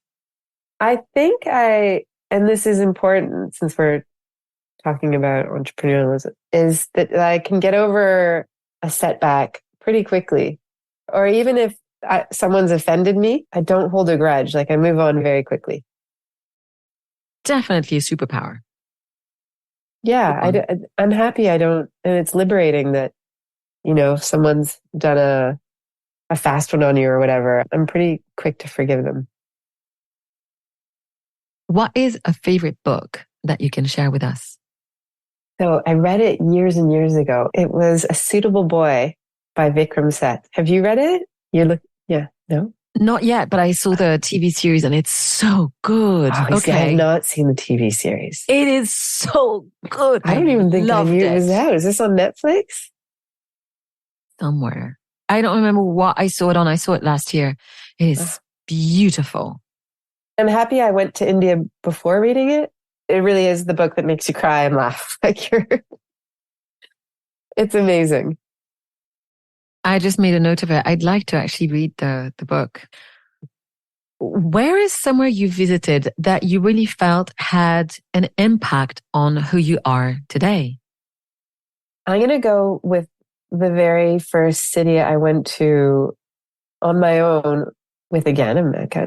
I think and this is important since we're talking about entrepreneurialism, is that I can get over a setback pretty quickly. Or even if someone's offended me, I don't hold a grudge. Like, I move on very quickly. Definitely a superpower. Yeah, I'm happy I don't, and it's liberating that, if someone's done a fast one on you or whatever, I'm pretty quick to forgive them. What is a favorite book that you can share with us? So I read it years and years ago. It was A Suitable Boy by Vikram Seth. Have you read it? Yeah, no? Not yet, but I saw the TV series and it's so good. Okay. I have not seen the TV series. It is so good. I don't even think I knew it was out. Is this on Netflix? Somewhere. I don't remember what I saw it on. I saw it last year. It is beautiful. I'm happy I went to India before reading it. It really is the book that makes you cry and laugh. It's amazing. I just made a note of it. I'd like to actually read the book. Where is somewhere you visited that you really felt had an impact on who you are today? I'm going to go with the very first city I went to on my own with, again,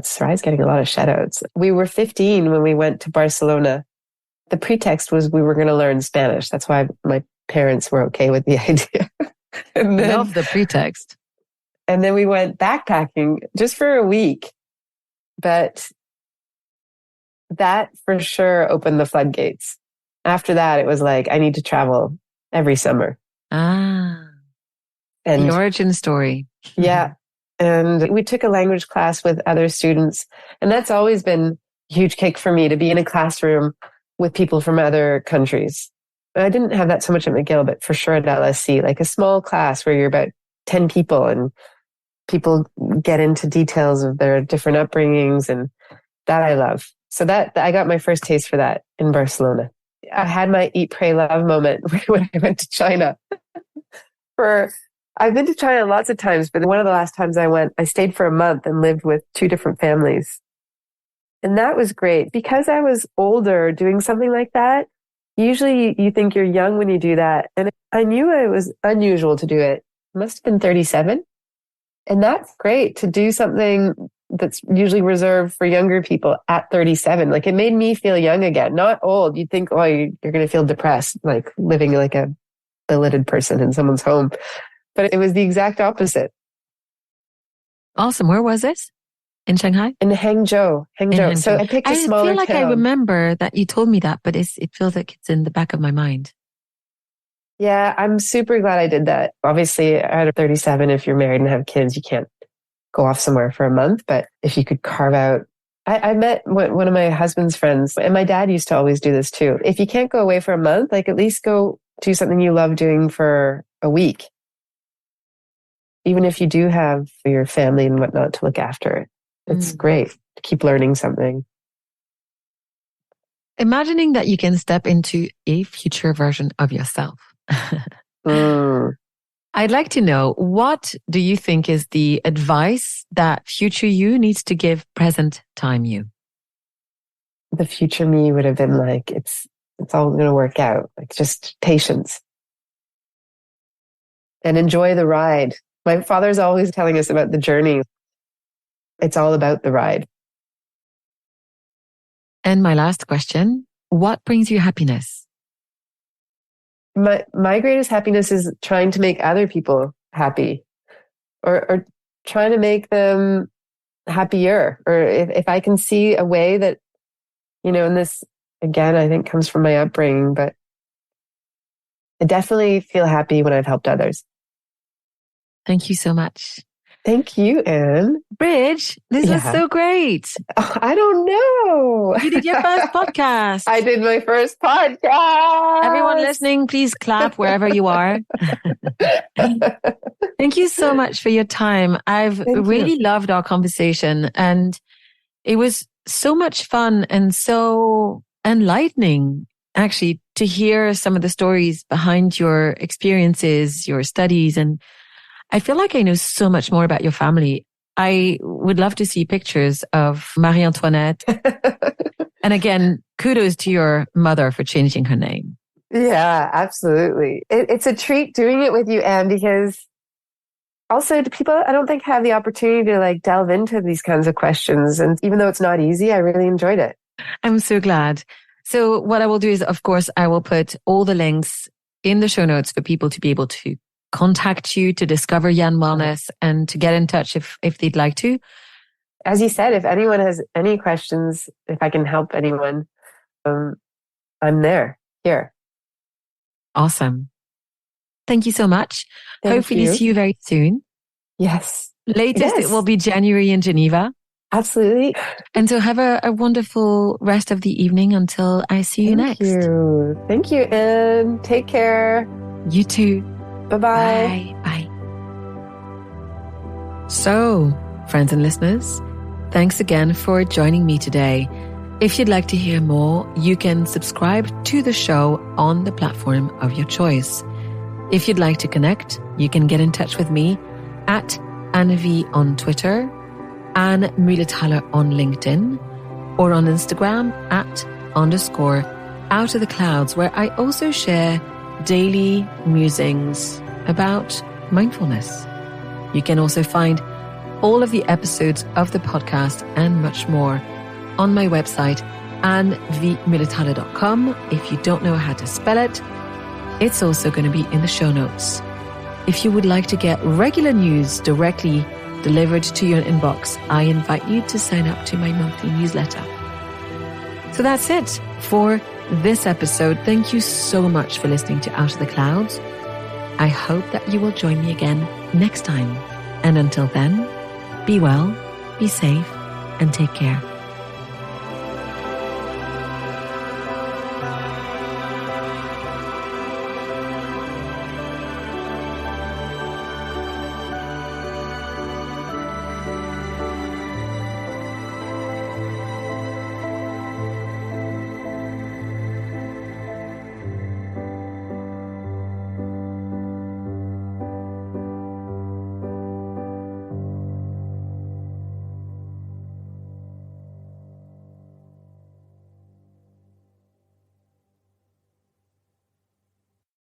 Sarai's getting a lot of shout outs. We were 15 when we went to Barcelona. The pretext was we were going to learn Spanish. That's why my parents were okay with the idea. Love the pretext. And then we went backpacking just for a week. But that for sure opened the floodgates. After that, it was like, I need to travel every summer. And the origin story. Yeah. And we took a language class with other students. And that's always been a huge kick for me, to be in a classroom with people from other countries. I didn't have that so much at McGill, but for sure at LSE, like a small class where you're about 10 people and people get into details of their different upbringings, and that I love. So that I got my first taste for that in Barcelona. I had my eat, pray, love moment when I went to China. I've been to China lots of times, but one of the last times I went, I stayed for a month and lived with 2 different families. And that was great because I was older doing something like that. Usually you think you're young when you do that. And I knew it was unusual to do it. It must have been 37. And that's great to do something that's usually reserved for younger people at 37. Like, it made me feel young again, not old. You'd think, oh, you're going to feel depressed, like living like a billeted person in someone's home. But it was the exact opposite. Awesome. Where was this? In Shanghai? In Hangzhou. So I picked a smaller I feel like town. I remember that you told me that, but it feels like it's in the back of my mind. Yeah, I'm super glad I did that. Obviously, at 37, if you're married and have kids, you can't go off somewhere for a month. But if you could carve out, I met one of my husband's friends, and my dad used to always do this too. If you can't go away for a month, like at least go do something you love doing for a week. Even if you do have your family and whatnot to look after, it's great to keep learning something. Imagining that you can step into a future version of yourself. I'd like to know, what do you think is the advice that future you needs to give present time you? The future me would have been like, it's all going to work out. Like, just patience and enjoy the ride. My father's always telling us about the journey. It's all about the ride. And my last question, what brings you happiness? My greatest happiness is trying to make other people happy, or trying to make them happier. Or if I can see a way that, and this, again, I think comes from my upbringing, but I definitely feel happy when I've helped others. Thank you so much. Thank you, Anne. Bridge, this was so great. Oh, I don't know. You did your first podcast. I did my first podcast. Everyone listening, please clap wherever you are. Thank you so much for your time. I've really loved our conversation, and it was so much fun and so enlightening, actually, to hear some of the stories behind your experiences, your studies, and I feel like I know so much more about your family. I would love to see pictures of Marie Antoinette. And again, kudos to your mother for changing her name. Yeah, absolutely. It's a treat doing it with you, Anne, because also people, I don't think, have the opportunity to like delve into these kinds of questions. And even though it's not easy, I really enjoyed it. I'm so glad. So what I will do is, of course, I will put all the links in the show notes for people to be able to contact you, to discover Yanne Wellness, and to get in touch if they'd like to. As you said, if anyone has any questions, if I can help anyone, I'm here. Awesome. Thank you so much. Hopefully see you very soon. Yes. Latest, it will be January in Geneva. Absolutely. And so have a wonderful rest of the evening until I see you next. Thank you, Anne. Take care. You too. Bye-bye. Bye. So, friends and listeners, thanks again for joining me today. If you'd like to hear more, you can subscribe to the show on the platform of your choice. If you'd like to connect, you can get in touch with me at AnneV on Twitter, Anne Muhlethaler on LinkedIn, or on Instagram at _out of the clouds, where I also share daily musings about mindfulness. You can also find all of the episodes of the podcast and much more on my website, annevmuhlethaler.com. If you don't know how to spell it, it's also going to be in the show notes. If you would like to get regular news directly delivered to your inbox, I invite you to sign up to my monthly newsletter. So that's it for this episode. Thank you so much for listening to Out of the Clouds. I hope that you will join me again next time. And until then, be well, be safe, and take care.